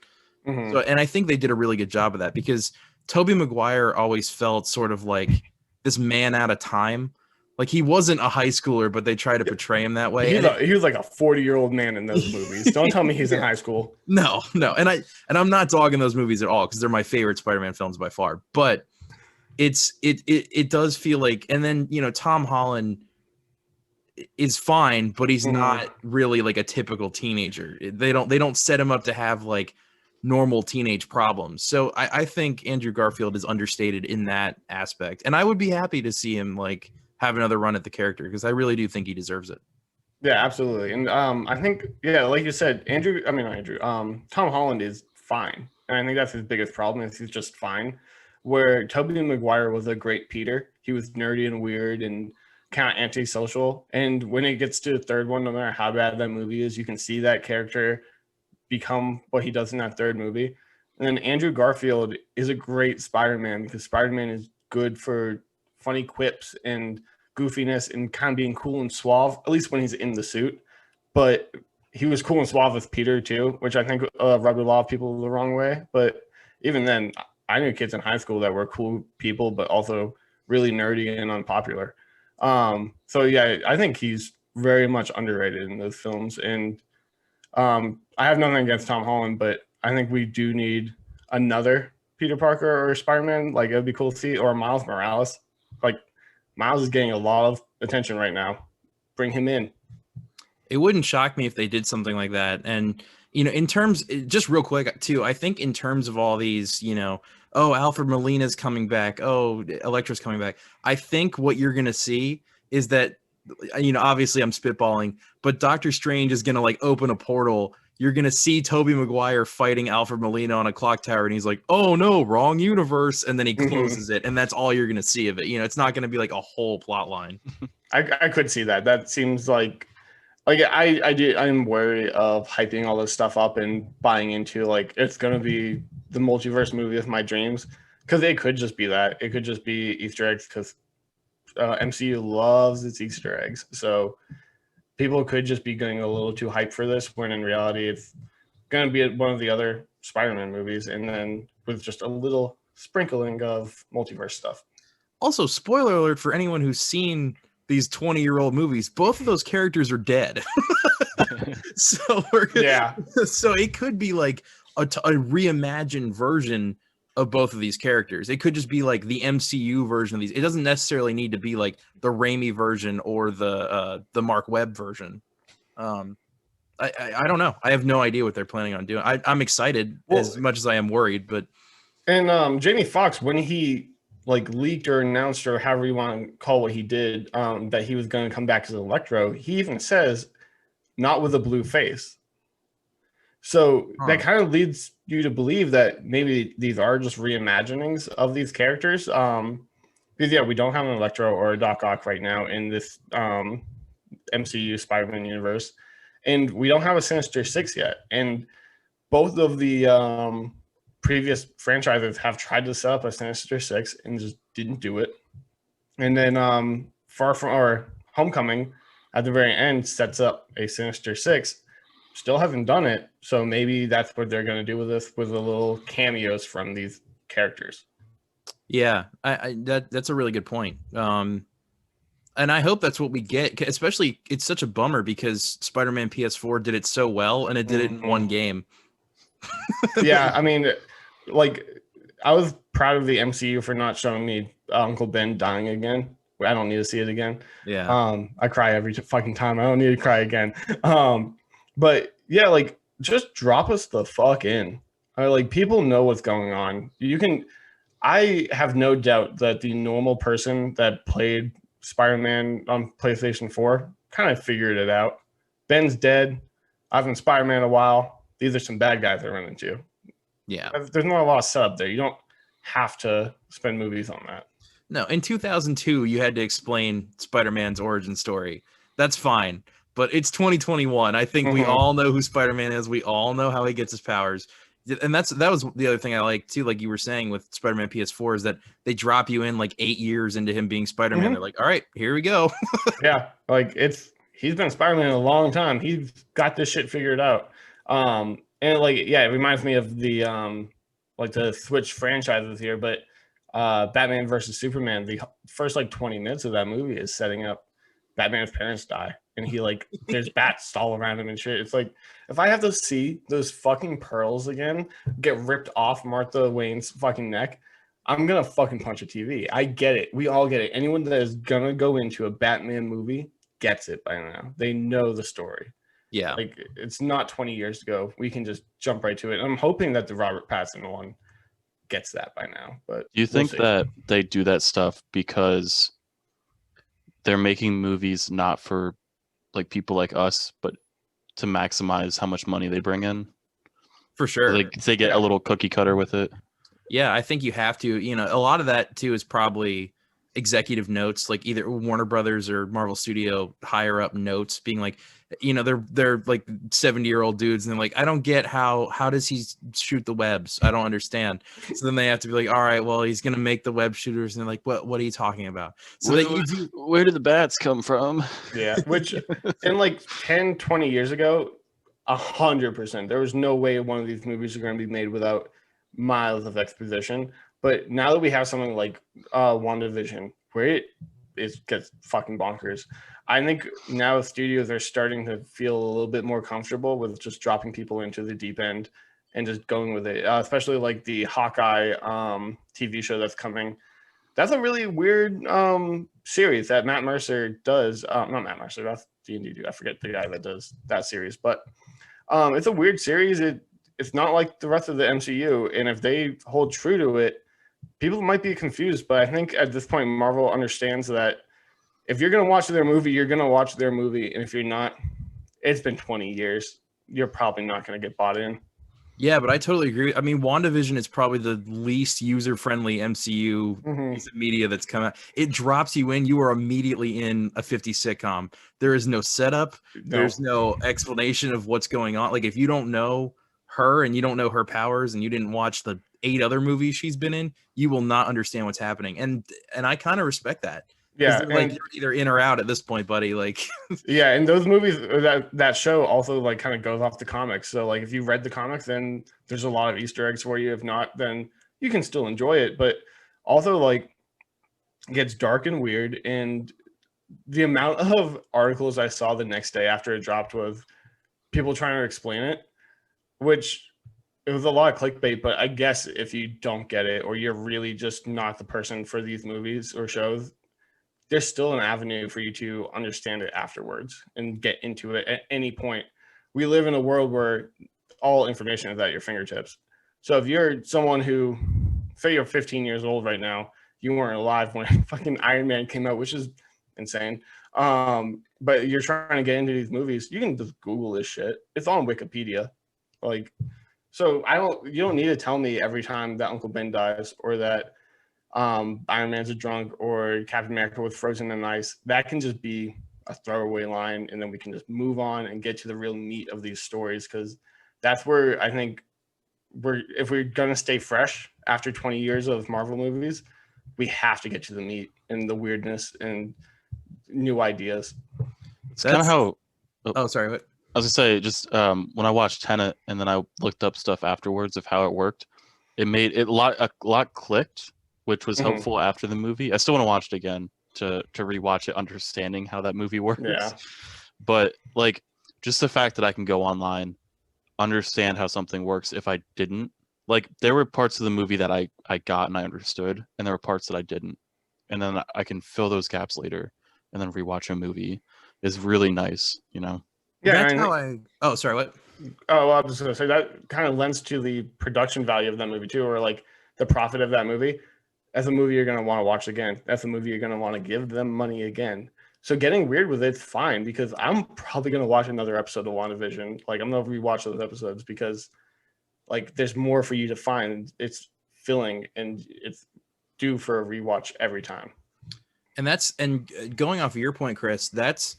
Mhm. So, and I think they did a really good job of that, because Tobey Maguire always felt sort of like this man out of time. Like he wasn't a high schooler, but they try to portray him that way. He was like a 40-year-old man in those movies. Don't tell me he's in high school. No. And I'm not dogging those movies at all, because they're my favorite Spider-Man films by far. But it does feel like, and then Tom Holland is fine, but he's not really like a typical teenager. They don't set him up to have like normal teenage problems. So I think Andrew Garfield is understated in that aspect, and I would be happy to see him like have another run at the character, because I really do think he deserves it. Yeah, absolutely. And I think, yeah, like you said, Tom Holland is fine. And I think that's his biggest problem, is he's just fine. Where Tobey Maguire was a great Peter. He was nerdy and weird and kind of antisocial. And when it gets to the third one, no matter how bad that movie is, you can see that character become what he does in that third movie. And then Andrew Garfield is a great Spider-Man, because Spider-Man is good for funny quips and goofiness and kind of being cool and suave, at least when he's in the suit. But he was cool and suave with Peter too, which I think rubbed a lot of people the wrong way. But even then, I knew kids in high school that were cool people, but also really nerdy and unpopular. So yeah, I think he's very much underrated in those films. And I have nothing against Tom Holland, but I think we do need another Peter Parker or Spider-Man. Like, it'd be cool to see, or Miles Morales. Like, Miles is getting a lot of attention right now. Bring him in. It wouldn't shock me if they did something like that. And in terms, just real quick too, I think in terms of all these oh, Alfred Molina's coming back. Oh, Elektra's coming back. I think what you're going to see is that, obviously I'm spitballing, but Doctor Strange is going to like open a portal. You're going to see Tobey Maguire fighting Alfred Molina on a clock tower. And he's like, oh no, wrong universe. And then he closes it. And that's all you're going to see of it. It's not going to be like a whole plot line. I could see that. That seems like I'm wary of hyping all this stuff up and buying into like it's gonna be the multiverse movie of my dreams, because it could just be that. It could just be Easter eggs, because MCU loves its Easter eggs. So people could just be getting a little too hyped for this, when in reality it's gonna be one of the other Spider-Man movies, and then with just a little sprinkling of multiverse stuff. Also, spoiler alert for anyone who's seen these 20-year-old movies, both of those characters are dead. So so it could be like a reimagined version of both of these characters. It could just be like the MCU version of these. It doesn't necessarily need to be like the Raimi version or the Mark Webb version. I don't know. I have no idea what they're planning on doing. I'm excited as much as I am worried, but Jamie Foxx, when he like leaked or announced, or however you want to call what he did, that he was going to come back as Electro, he even says not with a blue face. So that kind of leads you to believe that maybe these are just reimaginings of these characters. Because we don't have an Electro or a Doc Ock right now in this MCU Spider-Man universe, and we don't have a Sinister Six yet. And both of the previous franchises have tried to set up a Sinister Six and just didn't do it. And then Homecoming at the very end sets up a Sinister Six. Still haven't done it. So maybe that's what they're going to do with this, with the little cameos from these characters. Yeah, that's a really good point. And I hope that's what we get, especially it's such a bummer because Spider-Man PS4 did it so well and it did it in one game. Yeah, I mean, like, I was proud of the MCU for not showing me Uncle Ben dying again. I don't need to see it again. Yeah. I cry every fucking time. I don't need to cry again. But yeah, like, just drop us the fuck in. Like, people know what's going on. I have no doubt that the normal person that played Spider-Man on PlayStation 4 kind of figured it out. Ben's dead. I've been Spider-Man a while. These are some bad guys I run into. Yeah. There's not a lot of setup there. You don't have to spend movies on that. No, in 2002, you had to explain Spider-Man's origin story. That's fine. But it's 2021. I think we all know who Spider-Man is. We all know how he gets his powers. And that was the other thing I like too, like you were saying with Spider-Man PS4, is that they drop you in like 8 years into him being Spider-Man. They're like, all right, here we go. Yeah, like he's been Spider-Man a long time. He's got this shit figured out. And like, yeah, it reminds me of the like the Switch franchises here, but Batman versus Superman, the first like 20 minutes of that movie is setting up Batman's parents die, and he like there's bats all around him and shit. It's like, if I have to see those fucking pearls again get ripped off Martha Wayne's fucking neck, I'm gonna fucking punch a TV. I get it. We all get it. Anyone that is gonna go into a Batman movie gets it by now. They know the story. Yeah. Like, it's not 20 years ago. We can just jump right to it. I'm hoping that the Robert Pattinson one gets that by now. But do you think that they do that stuff because they're making movies not for like people like us, but to maximize how much money they bring in? For sure. Like they get a little cookie cutter with it. Yeah, I think you have to. A lot of that too is probably executive notes, like either Warner Brothers or Marvel Studio higher up notes being like, they're like 70-year-old dudes, and they're like, I don't get how does he shoot the webs? I don't understand. So then they have to be like, all right, well, he's gonna make the web shooters, and they're like, what are you talking about? So where did the bats come from? Yeah, which in like 10, 20 years ago, 100%, there was no way one of these movies are going to be made without miles of exposition. But now that we have something like WandaVision, where it gets fucking bonkers, I think now studios are starting to feel a little bit more comfortable with just dropping people into the deep end and just going with it, especially like the Hawkeye TV show that's coming. That's a really weird series that Matt Mercer does. Not Matt Mercer, that's D&D dude. I forget the guy that does that series. But it's a weird series. it's not like the rest of the MCU. And if they hold true to it, people might be confused. But I think at this point, Marvel understands that if you're going to watch their movie, you're going to watch their movie. And if you're not, it's been 20 years. You're probably not going to get bought in. Yeah, but I totally agree. I mean, WandaVision is probably the least user-friendly MCU piece of media that's come out. It drops you in. You are immediately in a 50 sitcom. There is no setup. There's no explanation of what's going on. Like, if you don't know her and you don't know her powers and you didn't watch the 8 other movies she's been in, you will not understand what's happening. And I kind of respect that. Yeah, like you're either in or out at this point, buddy. Like, yeah, and those movies, that show also like kind of goes off the comics. So like if you read the comics, then there's a lot of Easter eggs for you. If not, then you can still enjoy it. But also like it gets dark and weird. And the amount of articles I saw the next day after it dropped was people trying to explain it, which it was a lot of clickbait. But I guess if you don't get it or you're really just not the person for these movies or shows, there's still an avenue for you to understand it afterwards and get into it at any point. We live in a world where all information is at your fingertips. So if you're someone who, say you're 15 years old right now, you weren't alive when fucking Iron Man came out, which is insane. But you're trying to get into these movies, you can just Google this shit. It's on Wikipedia. Like, so you don't need to tell me every time that Uncle Ben dies or that Iron Man's a drunk or Captain America was frozen in ice. That can just be a throwaway line, and then we can just move on and get to the real meat of these stories, because that's where I think if we're gonna stay fresh after 20 years of Marvel movies, we have to get to the meat and the weirdness and new ideas. It's kind of how. Oh, sorry. What? I was gonna say, just when I watched Tenet and then I looked up stuff afterwards of how it worked, it made it a lot clicked, which was helpful after the movie. I still want to watch it again to rewatch it, understanding how that movie works. Yeah. But like just the fact that I can go online, understand how something works if I didn't. Like there were parts of the movie that I got and I understood, and there were parts that I didn't. And then I can fill those gaps later and then rewatch a movie is really nice, you know? Yeah. That's how oh, sorry, what? Oh, well, I was just gonna say that kind of lends to the production value of that movie too, or like the profit of that movie. That's a movie you're going to want to watch again. That's a movie you're going to want to give them money again. So getting weird with it's fine, because I'm probably going to watch another episode of WandaVision. Like I'm going to rewatch those episodes because like there's more for you to find. It's filling and it's due for a rewatch every time. And going off of your point, Chris, that's,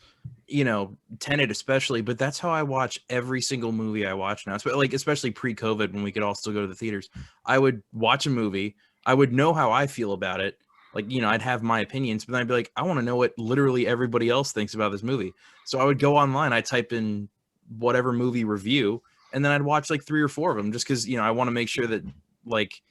you know, Tenet especially, but that's how I watch every single movie I watch now. Like especially pre-COVID when we could all still go to the theaters. I would watch a movie. I would know how I feel about it. Like, you know, I'd have my opinions, but then I'd be like, I want to know what literally everybody else thinks about this movie. So I would go online, I'd type in whatever movie review, and then I'd watch like 3 or 4 of them just because, you know, I want to make sure that, like,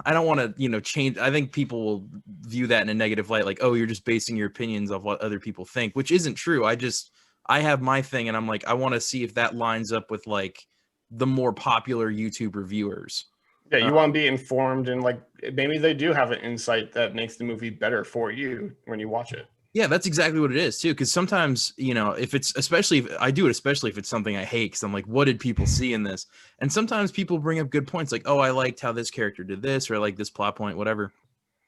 I don't want to, you know, change. I think people will view that in a negative light, like, oh, you're just basing your opinions off what other people think, which isn't true. I have my thing, and I'm like, I want to see if that lines up with like the more popular YouTube reviewers. Yeah, you want to be informed, and like maybe they do have an insight that makes the movie better for you when you watch it. Yeah, that's exactly what it is too. Because sometimes, you know, if it's especially if it's something I hate, because I'm like, what did people see in this? And sometimes people bring up good points, like, oh, I liked how this character did this, or I like this plot point, whatever.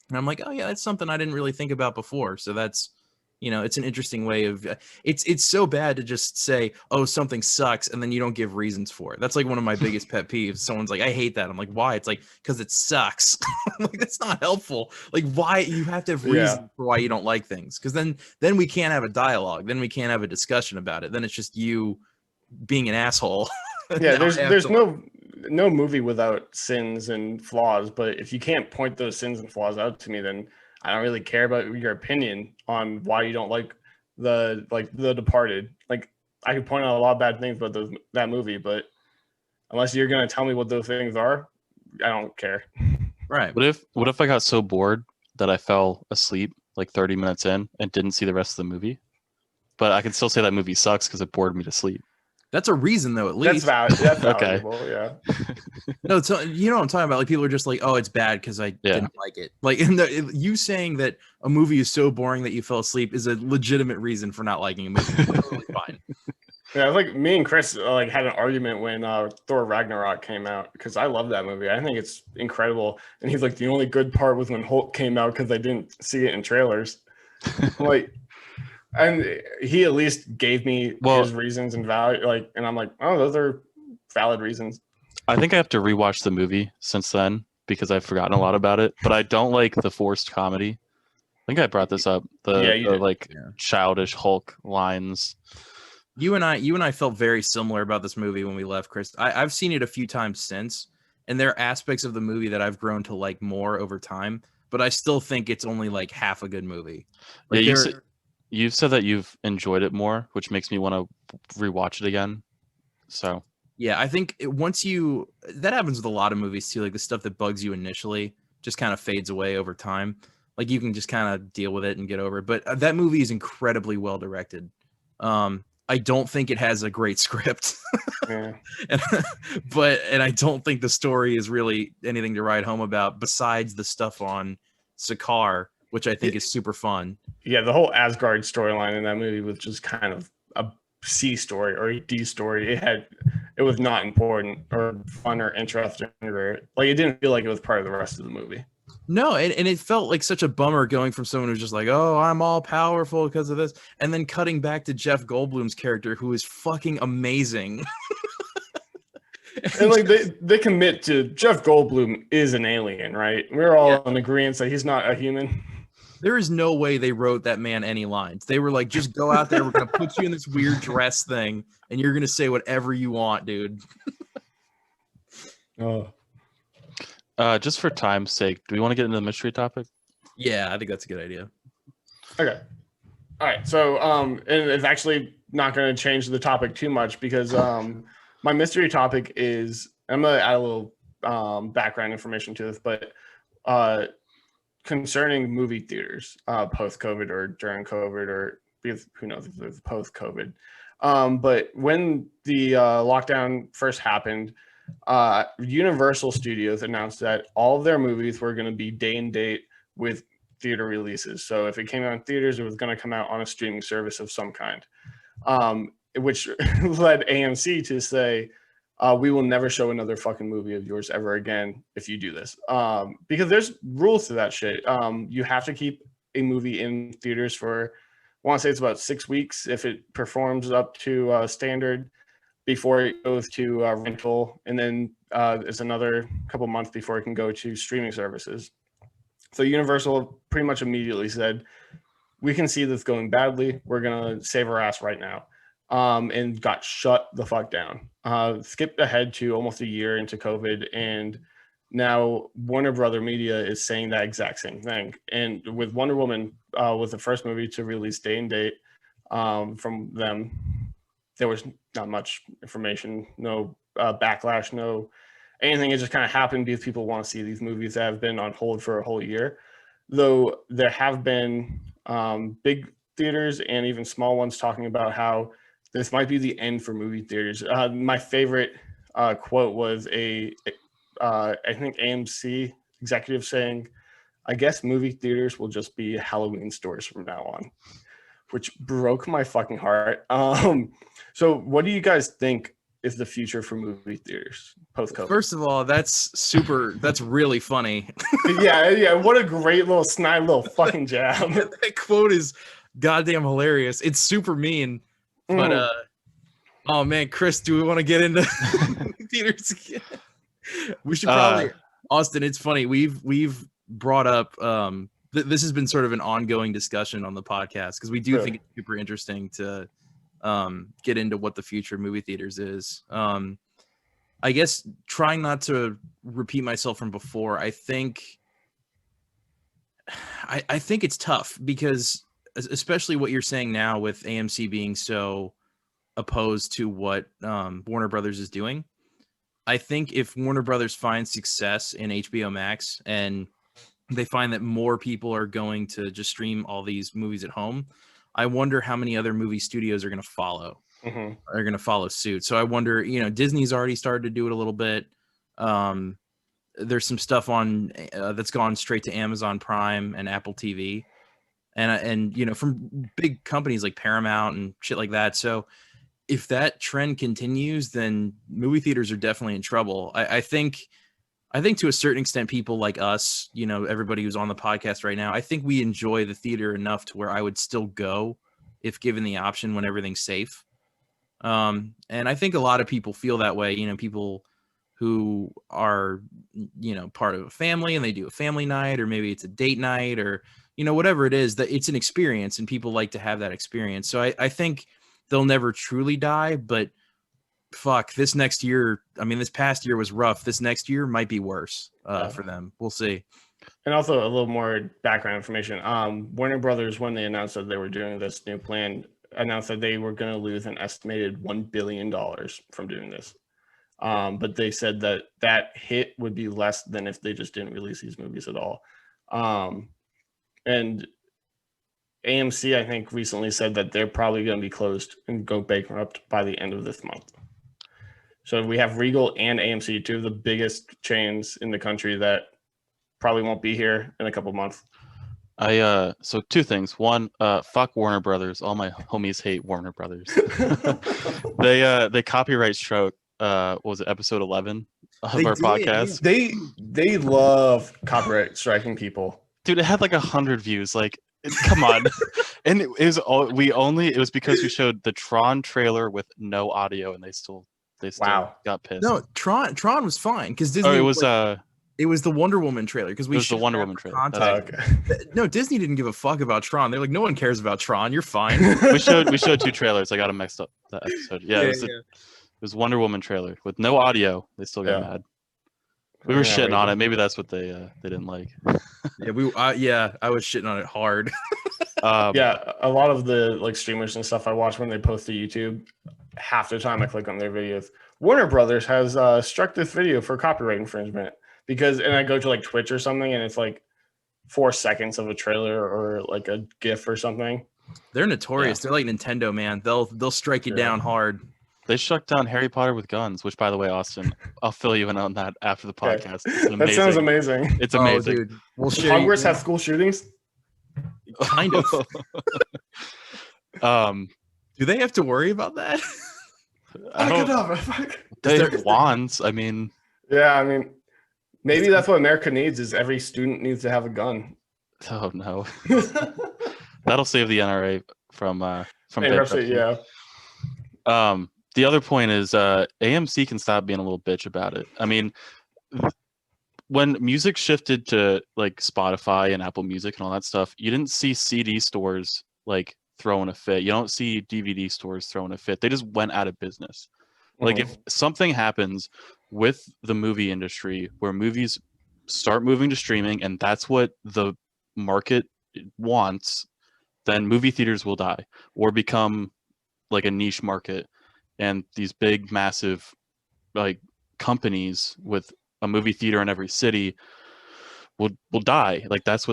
And I'm like, oh yeah, that's something I didn't really think about before. So that's, you know, it's an interesting way of it's so bad to just say, oh, something sucks, and then you don't give reasons for it. That's like one of my biggest pet peeves. Someone's like, I hate that. I'm like, why? It's like, because it sucks. I'm like, that's not helpful. Like, why? You have to have reasons for why you don't like things, because then we can't have a dialogue. Then we can't have a discussion about it. Then it's just you being an asshole. Yeah, there's no movie without sins and flaws, but if you can't point those sins and flaws out to me, then I don't really care about your opinion on why you don't like the Departed. Like I could point out a lot of bad things about that movie, but unless you're gonna tell me what those things are, I don't care. Right. What if I got so bored that I fell asleep like 30 minutes in and didn't see the rest of the movie? But I can still say that movie sucks because it bored me to sleep. That's a reason, though, at least. That's okay. valuable, yeah. No, so, you know what I'm talking about? Like, people are just like, oh, it's bad because I didn't like it. Like, you saying that a movie is so boring that you fell asleep is a legitimate reason for not liking a movie. It's totally fine. Yeah, like me and Chris like had an argument when Thor Ragnarok came out because I love that movie. I think it's incredible. And he's like, the only good part was when Hulk came out because I didn't see it in trailers. I'm like, and he at least gave me his reasons and value. Like, and I'm like, oh, those are valid reasons. I think I have to rewatch the movie since then because I've forgotten a lot about it. But I don't like the forced comedy. I think I brought this up. Childish Hulk lines. You and I felt very similar about this movie when we left, Chris. I've seen it a few times since, and there are aspects of the movie that I've grown to like more over time. But I still think it's only like half a good movie. Like you've said that you've enjoyed it more, which makes me want to rewatch it again. So yeah, I think that happens with a lot of movies too. Like the stuff that bugs you initially just kind of fades away over time. Like you can just kind of deal with it and get over it. But that movie is incredibly well directed. I don't think it has a great script, yeah. and I don't think the story is really anything to write home about besides the stuff on Sakaar, which I think is super fun. Yeah, the whole Asgard storyline in that movie was just kind of a C story or a D story. It was not important or fun or interesting or like it didn't feel like it was part of the rest of the movie. No, and it felt like such a bummer going from someone who's just like, oh, I'm all powerful because of this, and then cutting back to Jeff Goldblum's character, who is fucking amazing. And like they commit to Jeff Goldblum is an alien, right? We're all in agreement that he's not a human. There is no way they wrote that man any lines. They were like, just go out there, we're gonna put you in this weird dress thing, and you're gonna say whatever you want, dude. Oh. Just for time's sake, do we want to get into the mystery topic? Yeah, I think that's a good idea. Okay. All right. So, and it's actually not going to change the topic too much because my mystery topic is, I'm going to add a little background information to this, but concerning movie theaters post-COVID or during COVID or who knows if it's post-COVID. But when the lockdown first happened, Universal Studios announced that all of their movies were going to be day and date with theater releases. So if it came out in theaters, it was going to come out on a streaming service of some kind, which led AMC to say, we will never show another fucking movie of yours ever again if you do this. Because there's rules to that shit. You have to keep a movie in theaters for, I want to say it's about 6 weeks if it performs up to standard, before it goes to rental, and then it's another couple months before it can go to streaming services. So Universal pretty much immediately said, we can see this going badly. We're going to save our ass right now. And got shut the fuck down. Skipped ahead to almost a year into COVID, and now Warner Brother Media is saying that exact same thing. And with Wonder Woman was the first movie to release day and date from them. There was not much information, no backlash, no anything. It just kind of happened because people want to see these movies that have been on hold for a whole year. Though there have been big theaters and even small ones talking about how this might be the end for movie theaters. My favorite quote was I think AMC executive saying, I guess movie theaters will just be Halloween stores from now on, which broke my fucking heart. So what do you guys think is the future for movie theaters post-COVID? First of all, that's really funny. yeah. What a great little snide little fucking jab. That quote is goddamn hilarious. It's super mean, but oh man, Chris, do we want to get into theaters again? We should probably, Austin, it's funny. We've brought up this has been sort of an ongoing discussion on the podcast because we do think it's super interesting to get into what the future of movie theaters is. I guess trying not to repeat myself from before, I think it's tough because especially what you're saying now with AMC being so opposed to what Warner Brothers is doing. I think if Warner Brothers finds success in HBO Max and they find that more people are going to just stream all these movies at home, I wonder how many other movie studios are going to follow. Are going to follow suit. So I wonder, Disney's already started to do it a little bit. There's some stuff on that's gone straight to Amazon Prime and Apple TV, and from big companies like Paramount and shit like that. So if that trend continues, then movie theaters are definitely in trouble. I think to a certain extent, people like us, you know, everybody who's on the podcast right now, I think we enjoy the theater enough to where I would still go if given the option when everything's safe. And I think a lot of people feel that way, you know, people who are, you know, part of a family and they do a family night, or maybe it's a date night, or, you know, whatever it is, that it's an experience and people like to have that experience. So I think they'll never truly die, but fuck, this next year, I mean, this past year was rough. This next year might be worse for them. We'll see. And also a little more background information. Warner Brothers, when they announced that they were doing this new plan, announced that they were going to lose an estimated $1 billion from doing this. But they said that that hit would be less than if they just didn't release these movies at all. And AMC, I think, recently said that they're probably going to be closed and go bankrupt by the end of this month. So we have Regal and AMC, two of the biggest chains in the country, that probably won't be here in a couple months. So two things. One, fuck Warner Brothers. All my homies hate Warner Brothers. They copyright struck what was it, episode 11 of our podcast? They love copyright striking people. Dude, it had like 100 views. Like, come on. And it was because we showed the Tron trailer with no audio, and they still got pissed. No, Tron was fine because Disney. It was the Wonder Woman trailer because we showed the Wonder Woman trailer. Okay. No, Disney didn't give a fuck about Tron. They're like, no one cares about Tron. You're fine. we showed two trailers. I got them mixed up that episode. Yeah, it was Wonder Woman trailer with no audio. They still got mad. We were shitting on it. Maybe that's what they didn't like. I was shitting on it hard. A lot of the like streamers and stuff I watch when they post to YouTube, half the time I click on their videos. Warner Brothers has struck this video for copyright infringement and I go to like Twitch or something, and it's like 4 seconds of a trailer or like a GIF or something. They're notorious. They're like Nintendo, man. They'll strike you down hard. They struck down Harry Potter with guns, which, by the way, Austin, I'll fill you in on that after the podcast. That sounds amazing. It's amazing. Dude. We'll Does Hogwarts have school shootings? Kind of. Do they have to worry about that? They have wands. I mean, maybe that's what America needs. Is every student needs to have a gun. Oh no, that'll save the NRA from bankruptcy. Yeah. The other point is AMC can stop being a little bitch about it. I mean, when music shifted to like Spotify and Apple Music and all that stuff, you didn't see CD stores like throwing a fit. You don't see DVD stores throwing a fit. They just went out of business. Like if something happens with the movie industry where movies start moving to streaming and that's what the market wants, then movie theaters will die or become like a niche market. And these big, massive like companies with a movie theater in every city will die. Like that's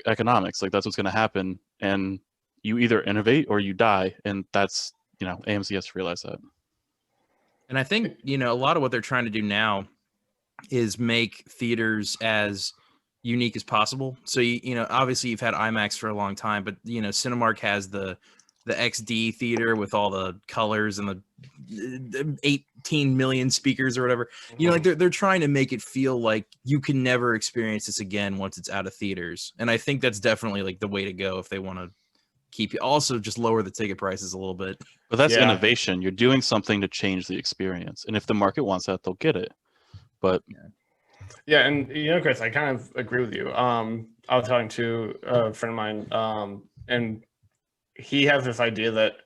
economics. Like that's what's going to happen. And you either innovate or you die. And that's, AMC has to realize that. And I think, a lot of what they're trying to do now is make theaters as unique as possible. So, obviously you've had IMAX for a long time, but, Cinemark has the XD theater with all the colors and the 18 million speakers or whatever. Like they're trying to make it feel like you can never experience this again once it's out of theaters. And I think that's definitely like the way to go if they want to keep you. Also, just lower the ticket prices a little bit. But that's innovation. You're doing something to change the experience, and if the market wants that, they'll get it. But and Chris, I kind of agree with you. I was talking to a friend of mine, and he has this idea that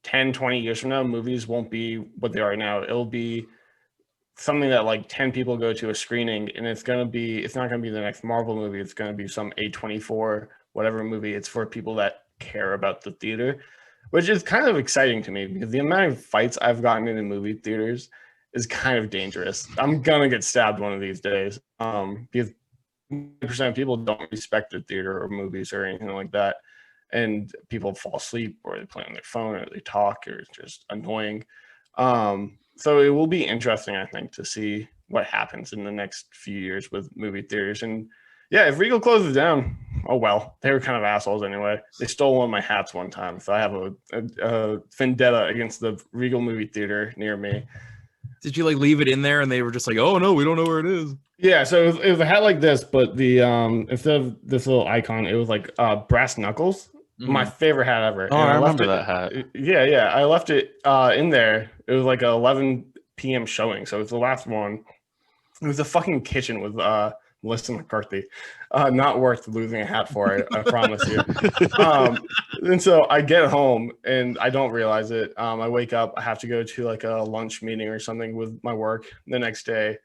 10, 20 years from now, movies won't be what they are now. It'll be something that like 10 people go to a screening, and it's not going to be the next Marvel movie. It's going to be some A24 whatever movie. It's for people that care about the theater, which is kind of exciting to me because the amount of fights I've gotten in movie theaters is kind of dangerous. I'm gonna get stabbed one of these days because 90% of people don't respect the theater or movies or anything like that, and people fall asleep or they play on their phone or they talk or it's just annoying. So it will be interesting, I think, to see what happens in the next few years with movie theaters. And Yeah, if Regal closes down, oh well. They were kind of assholes anyway. They stole one of my hats one time, so I have a vendetta against the Regal movie theater near me. Did you like leave it in there and they were just like, oh no, we don't know where it is? Yeah, so it was a hat like this, but the instead of this little icon, it was like brass knuckles. My favorite hat ever. Oh, And I left remember it, that hat. Yeah. I left it in there. It was like a 11 p.m. showing, so it's the last one. It was a fucking kitchen with Melissa McCarthy. Not worth losing a hat for, I promise you. And so I get home and I don't realize it. I wake up, I have to go to like a lunch meeting or something with my work the next day.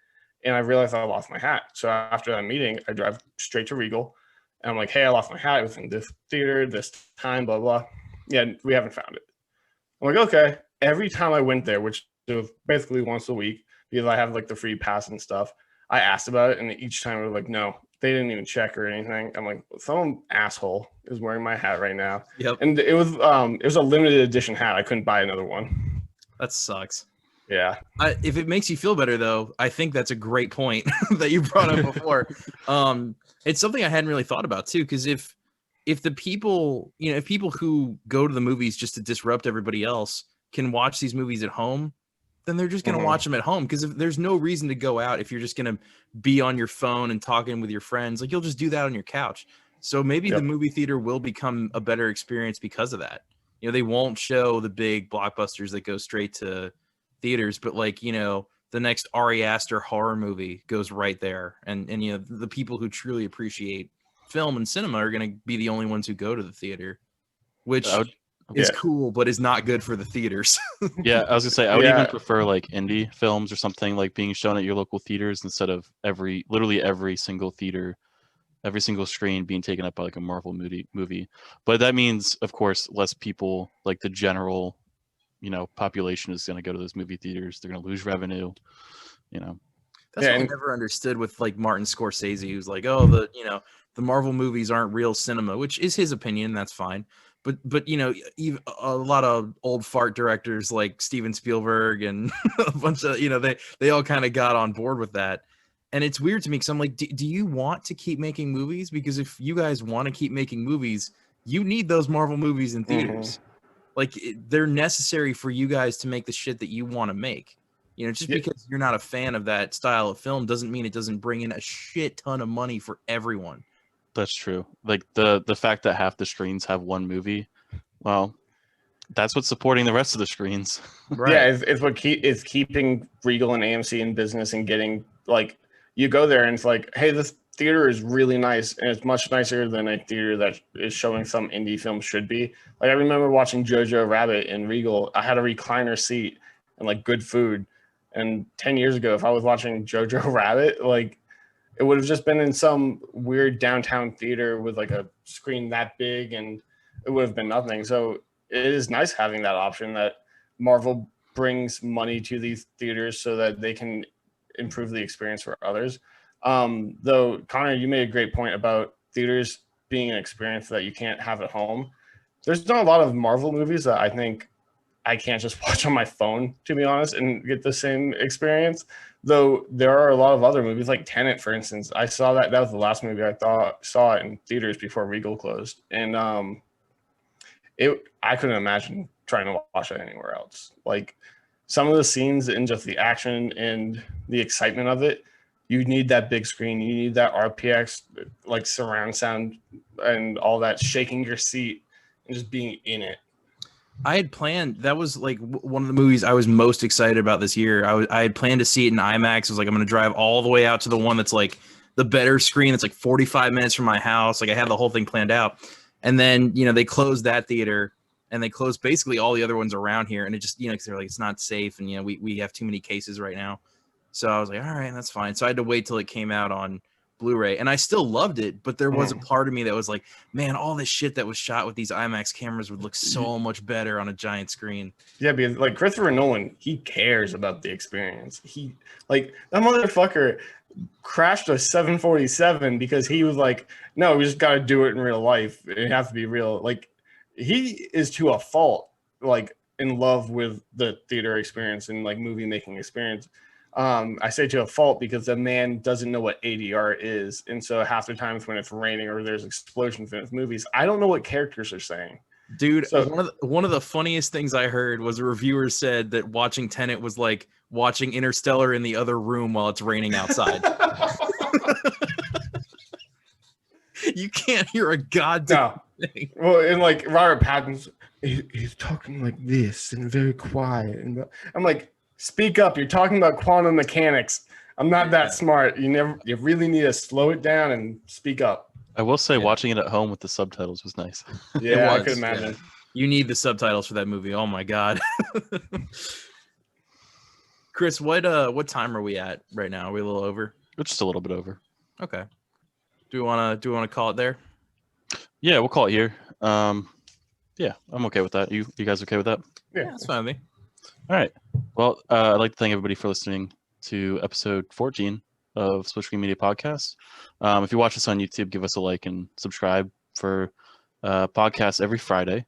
And I realized I lost my hat. So after that meeting, I drive straight to Regal. And I'm like, hey, I lost my hat. It was in this theater, this time, blah, blah. Yeah, we haven't found it. I'm like, okay. Every time I went there, which was basically once a week, because I have like the free pass and stuff, I asked about it. And each time I was like, no, they didn't even check or anything. I'm like, some asshole is wearing my hat right now. Yep. And it was a limited edition hat. I couldn't buy another one. That sucks. Yeah. If it makes you feel better, though, I think that's a great point that you brought up before. It's something I hadn't really thought about too, because if the people, if people who go to the movies just to disrupt everybody else can watch these movies at home, then they're just going to watch them at home. Because if there's no reason to go out, if you're just going to be on your phone and talking with your friends, like you'll just do that on your couch. So maybe the movie theater will become a better experience because of that. They won't show the big blockbusters that go straight to theaters, but like, the next Ari Aster horror movie goes right there. And the people who truly appreciate film and cinema are going to be the only ones who go to the theater, which is cool, but is not good for the theaters. Yeah, I was gonna say I would even prefer like indie films or something like being shown at your local theaters instead of literally every single theater, every single screen being taken up by like a Marvel movie. But that means, of course, less people, like the general, population is going to go to those movie theaters. They're going to lose revenue. That's what I never understood with like Martin Scorsese, who's like, oh, the Marvel movies aren't real cinema, which is his opinion. That's fine. But even a lot of old fart directors like Steven Spielberg and a bunch of, they all kind of got on board with that. And it's weird to me because I'm like, do you want to keep making movies? Because if you guys want to keep making movies, you need those Marvel movies in theaters. Like they're necessary for you guys to make the shit that you want to make. Just because you're not a fan of that style of film doesn't mean it doesn't bring in a shit ton of money for everyone. That's true. Like the fact that half the screens have one movie, well, that's what's supporting the rest of the screens. Right. Yeah, it's what is keeping Regal and AMC in business and getting like you go there and it's like, hey, this theater is really nice and it's much nicer than a theater that is showing some indie film should be. Like I remember watching Jojo Rabbit in Regal. I had a recliner seat and like good food. And 10 years ago, if I was watching Jojo Rabbit, like it would have just been in some weird downtown theater with like a screen that big and it would have been nothing. So it is nice having that option that Marvel brings money to these theaters so that they can improve the experience for others. Though, Connor, you made a great point about theaters being an experience that you can't have at home. There's not a lot of Marvel movies that I think I can't just watch on my phone, to be honest, and get the same experience. Though there are a lot of other movies, like Tenet, for instance. I saw that was the last movie I saw it in theaters before Regal closed, and I couldn't imagine trying to watch it anywhere else. Like some of the scenes and just the action and the excitement of it, you need that big screen. You need that RPX, like surround sound and all that, shaking your seat and just being in it. I had planned, that was like one of the movies I was most excited about this year. I had planned to see it in IMAX. I was like, I'm going to drive all the way out to the one that's like the better screen. That's like 45 minutes from my house. Like I had the whole thing planned out. And then, they closed that theater and they closed basically all the other ones around here. And it just, cause they're like, it's not safe. And, we have too many cases right now. So I was like, all right, that's fine. So I had to wait till it came out on Blu-ray, and I still loved it, but there was a part of me that was like, man, all this shit that was shot with these IMAX cameras would look so much better on a giant screen. Yeah, because like Christopher Nolan, he cares about the experience. He like that motherfucker crashed a 747 because he was like, no, we just got to do it in real life. It has to be real. Like he is to a fault, like in love with the theater experience and like movie making experience. I say to a fault because the man doesn't know what ADR is. And so half the times when it's raining or there's explosions in his movies, I don't know what characters are saying. Dude, So, one of the funniest things I heard was a reviewer said that watching Tenet was like watching Interstellar in the other room while it's raining outside. You can't hear a goddamn thing. Well, and like Robert Pattinson, he's talking like this and very quiet. And I'm like, speak up. You're talking about quantum mechanics. I'm not that smart. You really need to slow it down and speak up. I will say watching it at home with the subtitles was nice. Yeah, I could imagine. Yeah. You need the subtitles for that movie. Oh my god. Chris, what time are we at right now? Are we a little over? We're just a little bit over. Okay. Do we want to call it there? Yeah, we'll call it here. Yeah, I'm okay with that. You guys okay with that? Yeah, that's fine with me. All right. Well, I'd like to thank everybody for listening to episode 14 of Split Screen Media Podcast. If you watch us on YouTube, give us a like and subscribe for podcasts every Friday.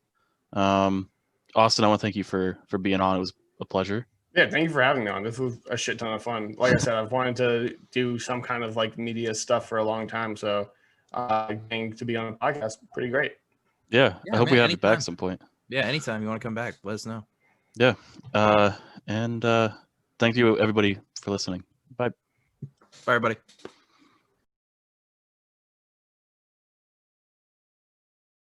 Austin, I want to thank you for being on. It was a pleasure. Yeah, thank you for having me on. This was a shit ton of fun. Like I said, I've wanted to do some kind of like media stuff for a long time. So getting to be on a podcast, pretty great. Yeah, I hope we have you back at some point. Yeah, anytime you want to come back, let us know. Yeah. And thank you, everybody, for listening. Bye. Bye, everybody.